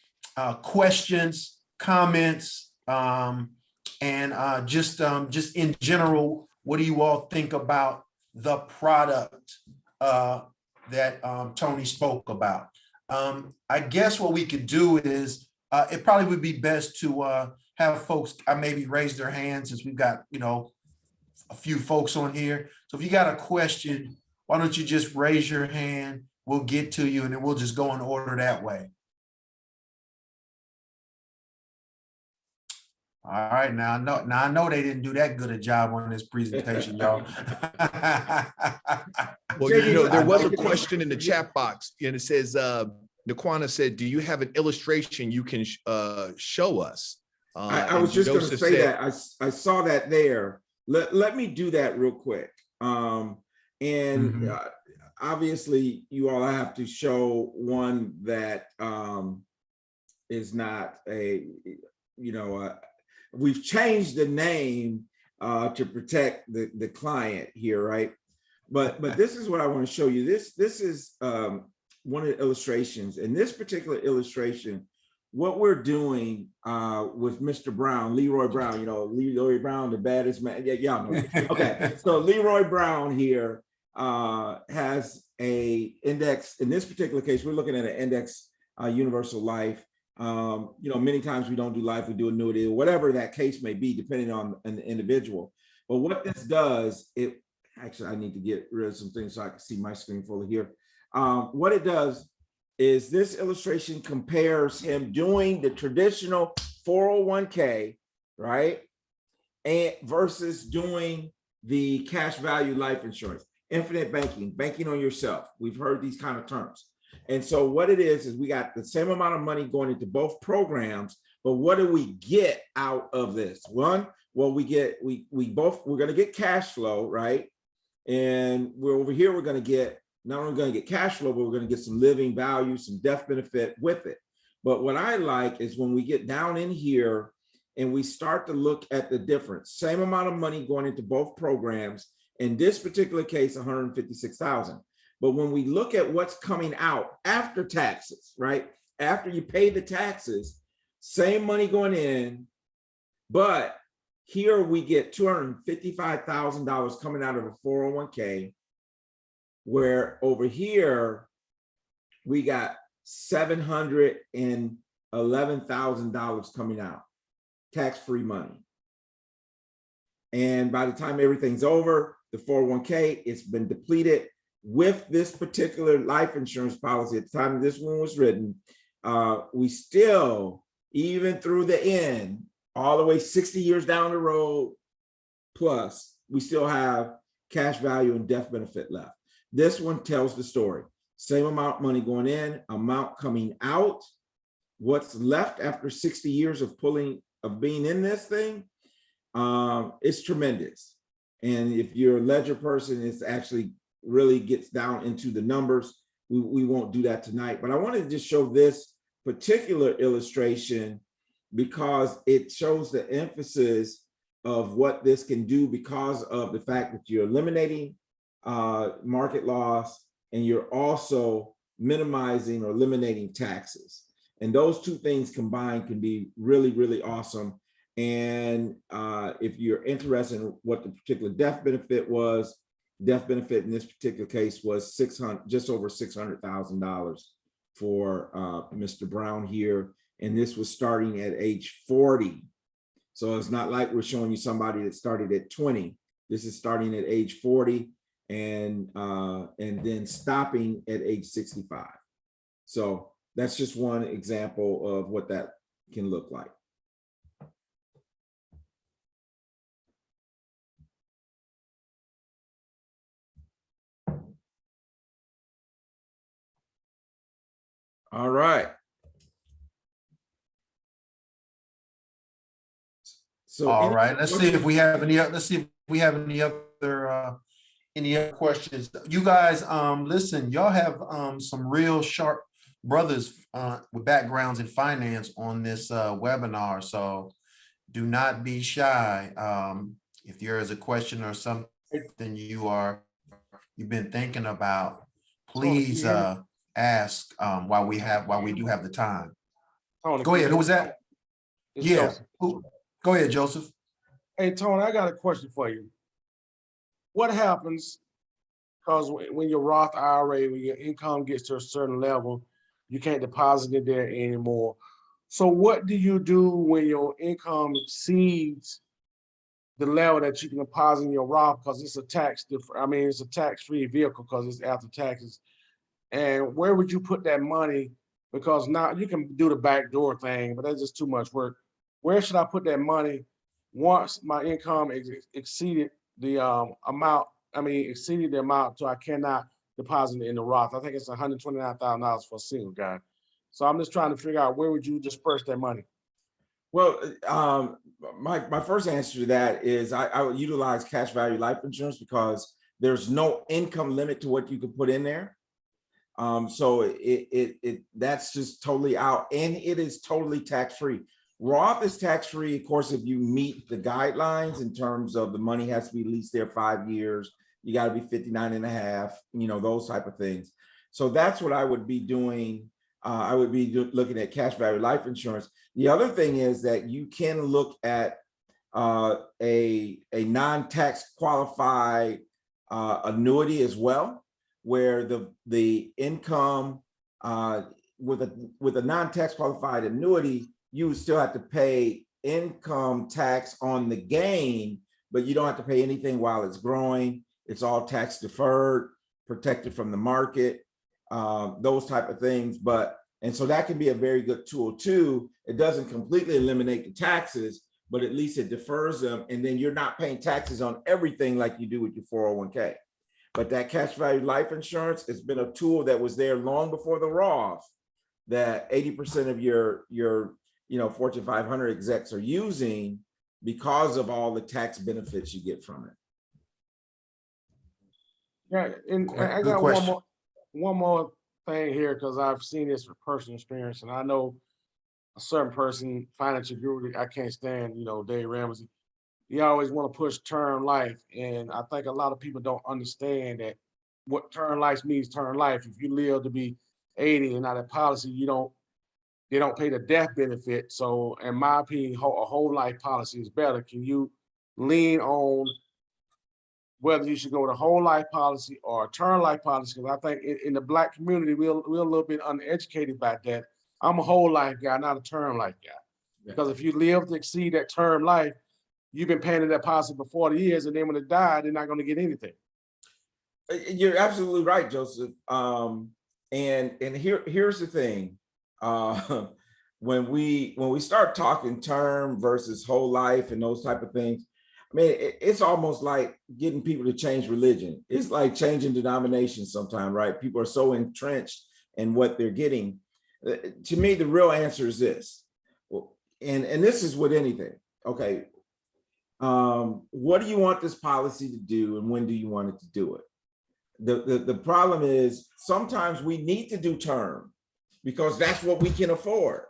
questions, comments, and just in general, what do you all think about the product that Tony spoke about? I guess what we could do is it probably would be best to have folks maybe raise their hands, since we've got a few folks on here. So if you got a question, why don't you just raise your hand? We'll get to you, and then we'll just go in order that way. All right, now I know they didn't do that good a job on this presentation, y'all. Well, there was a question in the chat box, and it says, Naquana said, do you have an illustration you can show us? I was just going to say that. I saw that there. Let me do that real quick. Obviously, you all have to show one that is not we've changed the name to protect the client here, right? But this is what I want to show you. This is one of the illustrations. In this particular illustration, what we're doing with Mr. Brown, Leroy Brown, Leroy Brown, the baddest man. Yeah. Okay. So Leroy Brown here has a index. In this particular case, we're looking at an index universal life. Many times we don't do life, we do annuity, whatever that case may be, depending on an individual. But what this does, I need to get rid of some things so I can see my screen fully here. What it does is this illustration compares him doing the traditional 401k, right? And versus doing the cash value life insurance, infinite banking, banking on yourself. We've heard these kind of terms. And so what it is we got the same amount of money going into both programs, but what do we get out of this? One, well, we're going to get cash flow, right? And we're over here, we're going to get, not only going to get cash flow, but we're going to get some living value, some death benefit with it. But what I like is when we get down in here and we start to look at the difference, same amount of money going into both programs, in this particular case, 156,000. But when we look at what's coming out after taxes, right? After you pay the taxes, same money going in, but here we get $255,000 coming out of a 401k, where over here we got $711,000 coming out, tax-free money. And by the time everything's over, the 401k, it's been depleted. With this particular life insurance policy, at the time this one was written, we still, even through the end, all the way 60 years down the road, plus, we still have cash value and death benefit left. This one tells the story. Same amount of money going in, amount coming out. What's left after 60 years of being in this thing, it's tremendous. And if you're a ledger person, it's actually really gets down into the numbers. We won't do that tonight, but I wanted to just show this particular illustration because it shows the emphasis of what this can do because of the fact that you're eliminating market loss and you're also minimizing or eliminating taxes. And those two things combined can be really, really awesome. And if you're interested in what the particular death benefit was, death benefit in this particular case was just over $600,000 for Mr. Brown here. And this was starting at age 40. So it's not like we're showing you somebody that started at 20. This is starting at age 40 and then stopping at age 65. So that's just one example of what that can look like. All right. So all right, let's see if we have any other questions. You guys, listen, y'all have some real sharp brothers with backgrounds in finance on this webinar, so do not be shy. If there is a question or something you've been thinking about, please ask while we do have the time. Tony, go ahead. Who was that? It's Yeah. Joseph. Go ahead, Joseph. Hey, Tony, I got a question for you. What happens, because when your Roth IRA, when your income gets to a certain level, you can't deposit it there anymore. So what do you do when your income exceeds the level that you can deposit in your Roth, because it's a it's a tax-free vehicle because it's after taxes. And where would you put that money? Because now you can do the backdoor thing, but that's just too much work. Where should I put that money once my income exceeded the amount so I cannot deposit it in the Roth? I think it's $129,000 for a single guy. So I'm just trying to figure out, where would you disperse that money? Well, my first answer to that is I would utilize cash value life insurance because there's no income limit to what you can put in there. So that's just totally out, and it is totally tax-free. Roth is tax-free, of course, if you meet the guidelines in terms of the money has to be at least there 5 years, you got to be 59 and a half, those type of things. So that's what I would be doing. I would be looking at cash value life insurance. The other thing is that you can look at a non-tax qualified annuity as well, where the income with a non-tax qualified annuity, you would still have to pay income tax on the gain, but you don't have to pay anything while it's growing. It's all tax deferred, protected from the market, those type of things. And so that can be a very good tool too. It doesn't completely eliminate the taxes, but at least it defers them. And then you're not paying taxes on everything like you do with your 401k. But that cash value life insurance has been a tool that was there long before the Roth, that 80% of your Fortune 500 execs are using because of all the tax benefits you get from it. Yeah, and I Good got question. one more thing here, because I've seen this from personal experience, and I know a certain person, financial guru, I can't stand, Dave Ramsey. He always want to push term life, and I think a lot of people don't understand that what term life means. Term life, if you live to be 80 and not a policy, they don't pay the death benefit. So in my opinion, a whole life policy is better. Can you lean on whether you should go with a whole life policy or a term life policy? Because I think in the Black community, we're a little bit uneducated about that. I'm a whole life guy, not a term life guy. Because if you live to exceed that term life, you've been paying that policy for 40 years, and then when it died, they're not going to get anything. You're absolutely right, Joseph. And here's the thing. When we start talking term versus whole life and those type of things, I mean, it's almost like getting people to change religion. It's like changing denominations sometimes, right? People are so entrenched in what they're getting. To me, the real answer is this. And this is with anything. Okay. What do you want this policy to do, and when do you want it to do it? The problem is sometimes we need to do term because that's what we can afford,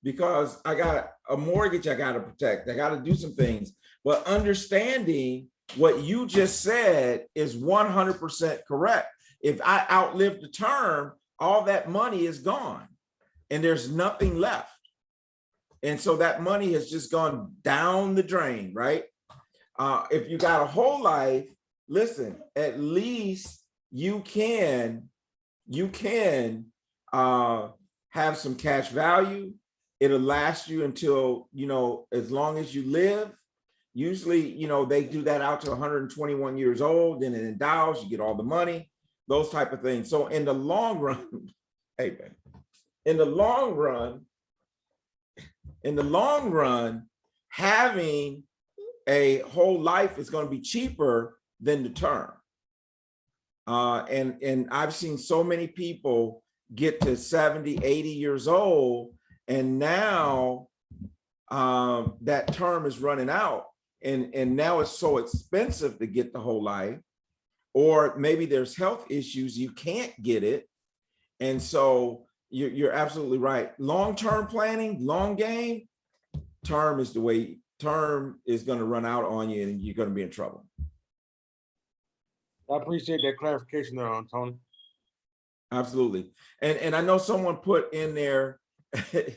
because I got a mortgage I got to protect. I got to do some things, but understanding what you just said is 100% correct. If I outlive the term, all that money is gone and there's nothing left. And so that money has just gone down the drain, right? If you got a whole life, listen, at least you can have some cash value. It'll last you until, as long as you live. Usually, they do that out to 121 years old, then it endows, you get all the money, those type of things. So in the long run, hey man, in the long run, having a whole life is going to be cheaper than the term. And I've seen so many people get to 70, 80 years old, and now that term is running out, and now it's so expensive to get the whole life, or maybe there's health issues, you can't get it. And so you're absolutely right. Long-term planning, long game, term is the way. Term is going to run out on you, and you're going to be in trouble. I appreciate that clarification there, Tony. Absolutely. And I know someone put in there, this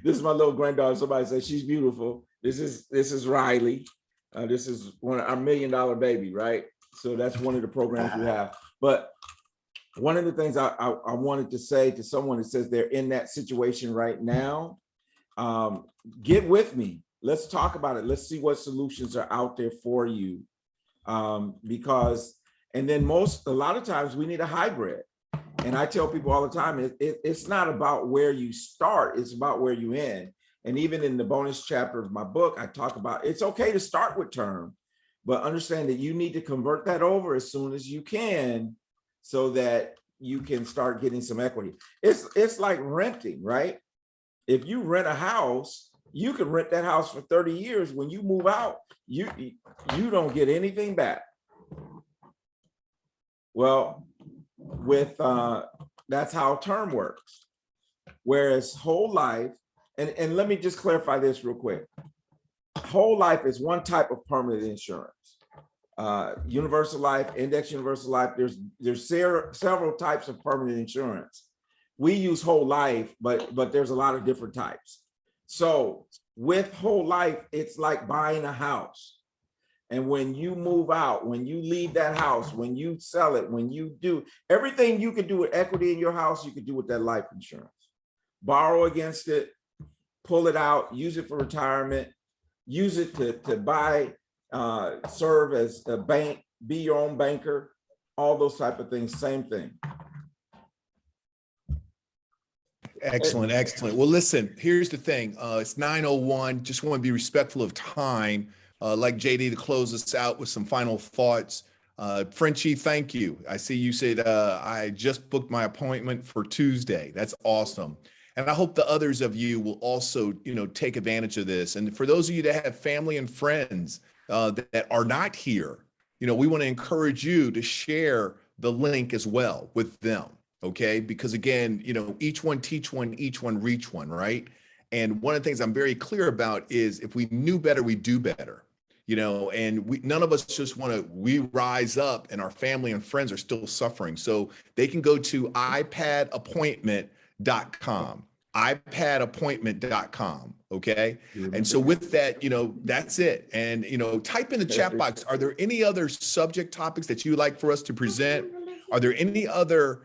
is my little granddaughter. Somebody said she's beautiful. This is Riley. This is our $1 million baby, right? So that's one of the programs we have. But one of the things I wanted to say to someone that says they're in that situation right now, get with me. Let's talk about it. Let's see what solutions are out there for you. Because, and then a lot of times we need a hybrid. And I tell people all the time, it's not about where you start, it's about where you end. And even in the bonus chapter of my book, I talk about it's okay to start with term, but understand that you need to convert that over as soon as you can so that you can start getting some equity. It's like renting, right? If you rent a house, you can rent that house for 30 years. When you move out, you don't get anything back. Well, that's how term works. Whereas whole life, and let me just clarify this real quick. Whole life is one type of permanent insurance. Universal life, index universal life, there's several types of permanent insurance. We use whole life, but there's a lot of different types. So with whole life, it's like buying a house. And when you move out, when you leave that house, when you sell it, when you do everything you can do with equity in your house, you can do with that life insurance. Borrow against it, pull it out, use it for retirement, use it to buy, serve as a bank, be your own banker, all those type of things, same thing. Excellent, excellent. Well, listen, here's the thing. It's 9:01. Just want to be respectful of time. Like JD to close us out with some final thoughts. Frenchie, thank you. I see you said I just booked my appointment for Tuesday. That's awesome. And I hope the others of you will also, take advantage of this. And for those of you that have family and friends that are not here, we want to encourage you to share the link as well with them. Okay. Because again, each one teach one, each one reach one, right? And one of the things I'm very clear about is if we knew better, we do better, and none of us just we rise up and our family and friends are still suffering. So they can go to iPadappointment.com, okay? And so with that, that's it. And, type in the chat box, are there any other subject topics that you'd like for us to present? Are there any other,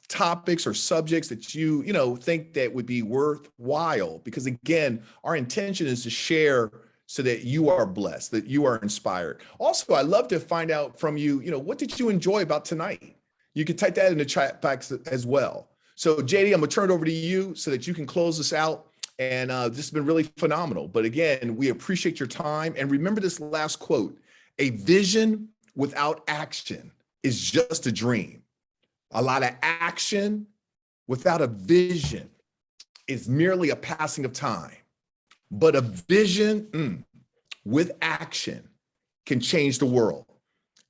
topics or subjects that you think that would be worthwhile? Because again, our intention is to share so that you are blessed, that you are inspired. Also, I love to find out from you, what did you enjoy about tonight? You can type that in the chat box as well. So JD, I'm gonna turn it over to you so that you can close us out. And this has been really phenomenal. But again, we appreciate your time. And remember this last quote: a vision without action is just a dream. A lot of action without a vision is merely a passing of time. But a vision with action can change the world.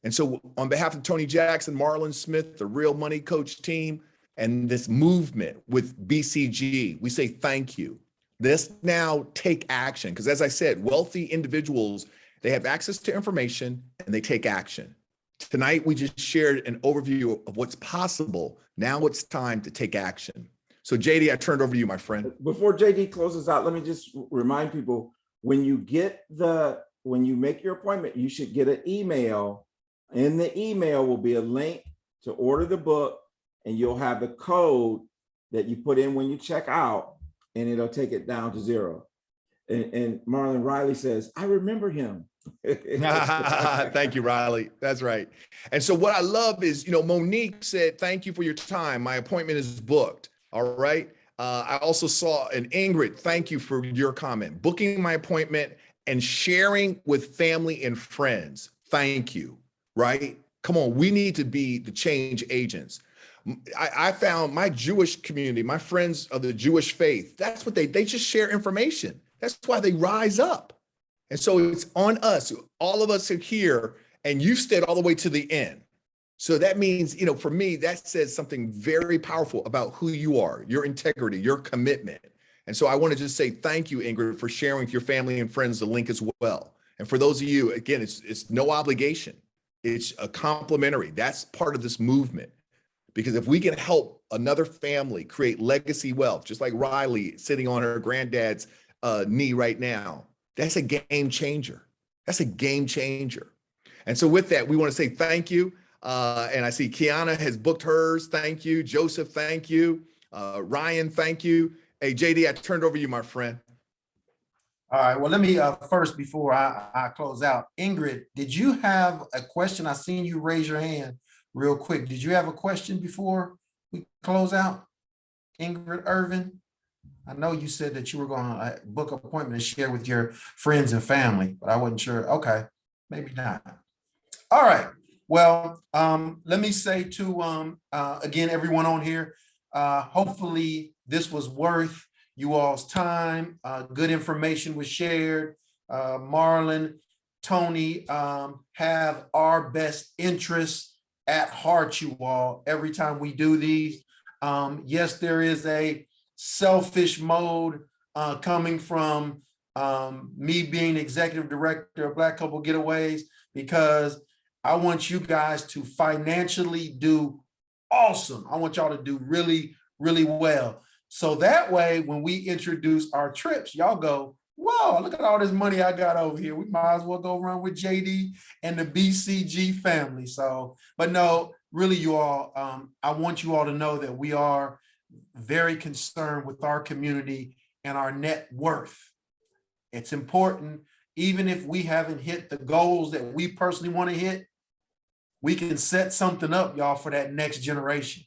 And so on behalf of Tony Jackson, Marlon Smith, the Real Money Coach team, and this movement with BCG, we say thank you. Let's now take action. Because as I said, wealthy individuals, they have access to information and they take action. Tonight, we just shared an overview of what's possible. Now it's time to take action. So JD, I turned over to you, my friend. Before JD closes out, let me just remind people, when you make your appointment, you should get an email. In the email will be a link to order the book, and you'll have the code that you put in when you check out, and it'll take it down to 0. And Marlon Riley says, I remember him. Thank you, Riley. That's right. And so what I love is, Monique said, thank you for your time. My appointment is booked. All right. I also saw an Ingrid, thank you for your comment. Booking my appointment and sharing with family and friends. Thank you. Right? Come on. We need to be the change agents. I found my Jewish community, my friends of the Jewish faith, that's what they just share information. That's why they rise up. And so it's on us. All of us are here, and you stayed all the way to the end. So that means, for me, that says something very powerful about who you are, your integrity, your commitment. And so I want to just say thank you, Ingrid, for sharing with your family and friends the link as well. And for those of you, again, it's no obligation. It's a complimentary. That's part of this movement. Because if we can help another family create legacy wealth, just like Riley sitting on her granddad's knee right now, that's a game changer. That's a game changer. And so with that, we want to say thank you. And I see Kiana has booked hers. Thank you. Joseph, thank you. Ryan, thank you. Hey, JD, I turned over to you, my friend. All right, well, let me first, before I close out, Ingrid, did you have a question? I seen you raise your hand real quick. Did you have a question before we close out? Ingrid Irvin? I know you said that you were going to book an appointment and share with your friends and family, but I wasn't sure. Okay, maybe not. All right. Well, let me say to, again, everyone on here, hopefully this was worth you all's time. Good information was shared. Marlon, Tony, have our best interests at heart, you all, every time we do these. Yes, there is a selfish mode coming from me being executive director of Black Couple Getaways, because I want you guys to financially do awesome. I want y'all to do really, really well. So that way, when we introduce our trips, y'all go, whoa, look at all this money I got over here. We might as well go run with JD and the BCG family. So, but no, really, you all, I want you all to know that we are very concerned with our community and our net worth. It's important, even if we haven't hit the goals that we personally want to hit, we can set something up, y'all, for that next generation.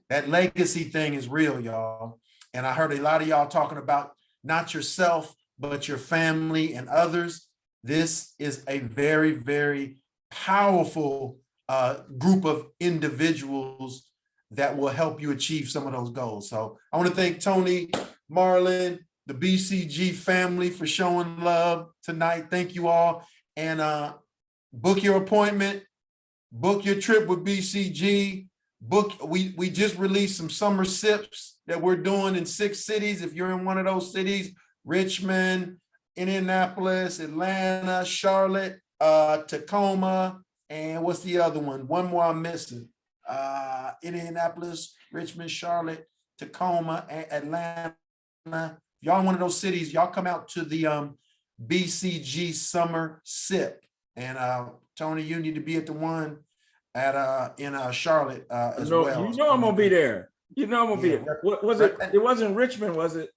That legacy thing is real, y'all. And I heard a lot of y'all talking about not yourself, but your family and others. This is a very, very powerful group of individuals that will help you achieve some of those goals. So I want to thank Tony, Marlon, the BCG family for showing love tonight. Thank you all. And book your appointment, book your trip with BCG. We just released some summer sips that we're doing in 6 cities. If you're in one of those cities, Richmond, Indianapolis, Atlanta, Charlotte, Tacoma, and what's the other one? One more I'm missing. Indianapolis, Richmond, Charlotte, Tacoma, Atlanta. Y'all in one of those cities, y'all come out to the BCG summer sip. And Tony, you need to be at the one at in Charlotte as well. You know I'm gonna be there. You know I'm gonna be there. What was it? It wasn't Richmond, was it?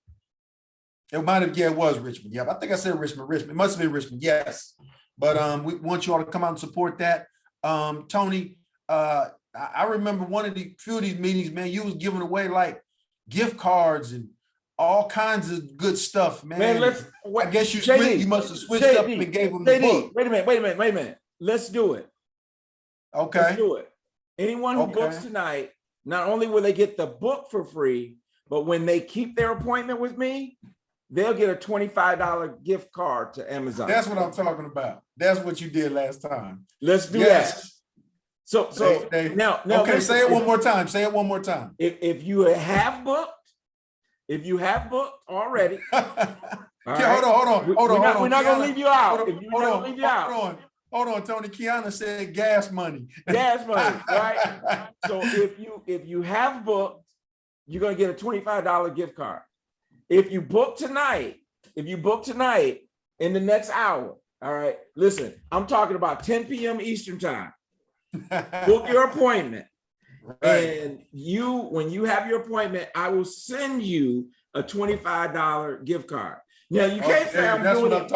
It might have, yeah, it was Richmond. Yeah, I think I said Richmond. It must have been Richmond, yes. But we want you all to come out and support that. Tony, I remember one of the few of these meetings, man, you was giving away like gift cards and all kinds of good stuff, man. I guess you must have switched up and gave them the book. Wait a minute. Let's do it. Okay. Let's do it. Anyone who books tonight, not only will they get the book for free, but when they keep their appointment with me, they'll get a $25 gift card to Amazon. That's what I'm talking about. That's what you did last time. Let's do that. So now, okay, say it one more time. Say it one more time. If you have booked already, hold on. We're not gonna leave you out. Hold on, Tony. Kiana said gas money. Gas money, right? So if you have booked, you're gonna get a $25 gift card. If you book tonight in the next hour, all right, listen, I'm talking about 10 p.m. Eastern time. Book your appointment. Right. And when you have your appointment, I will send you a $25 gift card. Now you can't say I'm doing it.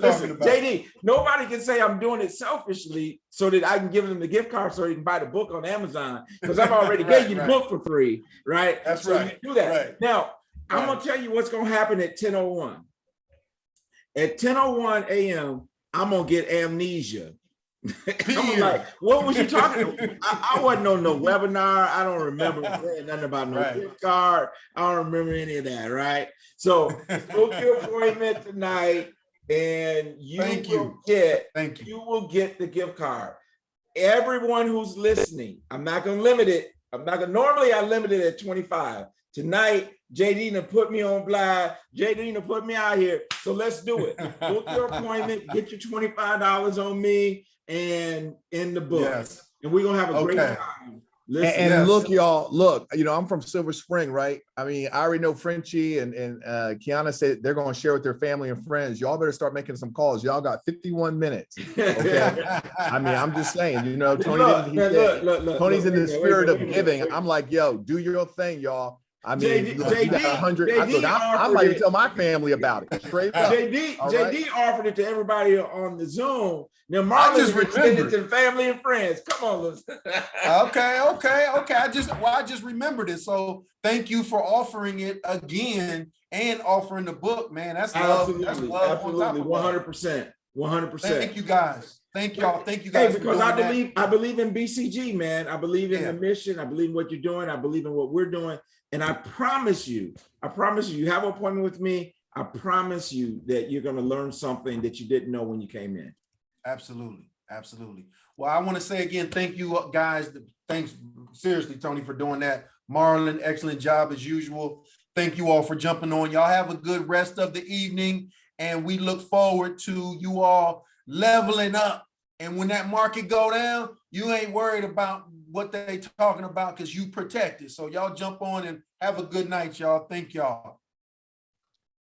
Listen, JD, nobody can say I'm doing it selfishly so that I can give them the gift card so they can buy the book on Amazon because I've already gave you the book for free, right? That's right. You do that. Right. Now, I'm gonna tell you what's gonna happen at 10:01. At 10:01 a.m., I'm gonna get amnesia. I'm like, what was you talking about? I wasn't on no webinar. I don't remember saying nothing about no gift card. I don't remember any of that, right? So book your appointment tonight and you will get the gift card. Everyone who's listening, I'm not gonna limit it. Normally I limit it at 25. Tonight, JD done put me on blast. JD done put me out here. So let's do it. Book your appointment, get your $25 on me and in the book. Yes. And we're gonna have a great time. And look, y'all, look, I'm from Silver Spring, right? I mean, I already know Frenchie and Kiana said they're going to share with their family and friends. Y'all better start making some calls. Y'all got 51 minutes. Okay. I mean, I'm just saying, Tony, Tony's in the spirit of giving. I'm like, yo, do your thing, y'all. I mean, JD, 100. I might even tell my family about it. Straight up. JD offered it to everybody on the Zoom. Now, Marlon just extended it to the family and friends. Come on, listen. Okay. I just remembered it. So thank you for offering it again and offering the book, man. That's love. That's love. Absolutely. 100%. 100%. Thank you guys. Thank y'all. Thank you guys. Hey, because I believe in BCG, man. I believe in the mission. I believe in what you're doing. I believe in what we're doing. And I promise you, you have an appointment with me. I promise you that you're going to learn something that you didn't know when you came in. Absolutely. Well, I want to say again, thank you guys. Thanks seriously, Tony, for doing that. Marlon, excellent job as usual. Thank you all for jumping on. Y'all have a good rest of the evening. And we look forward to you all leveling up. And when that market go down, you ain't worried about what they talking about because you protected. So y'all jump on and have a good night, y'all. Thank y'all.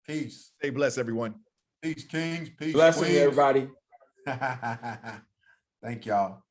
Peace. Stay blessed, everyone. Peace, kings. Peace, blessing, queens. everybody. Thank y'all.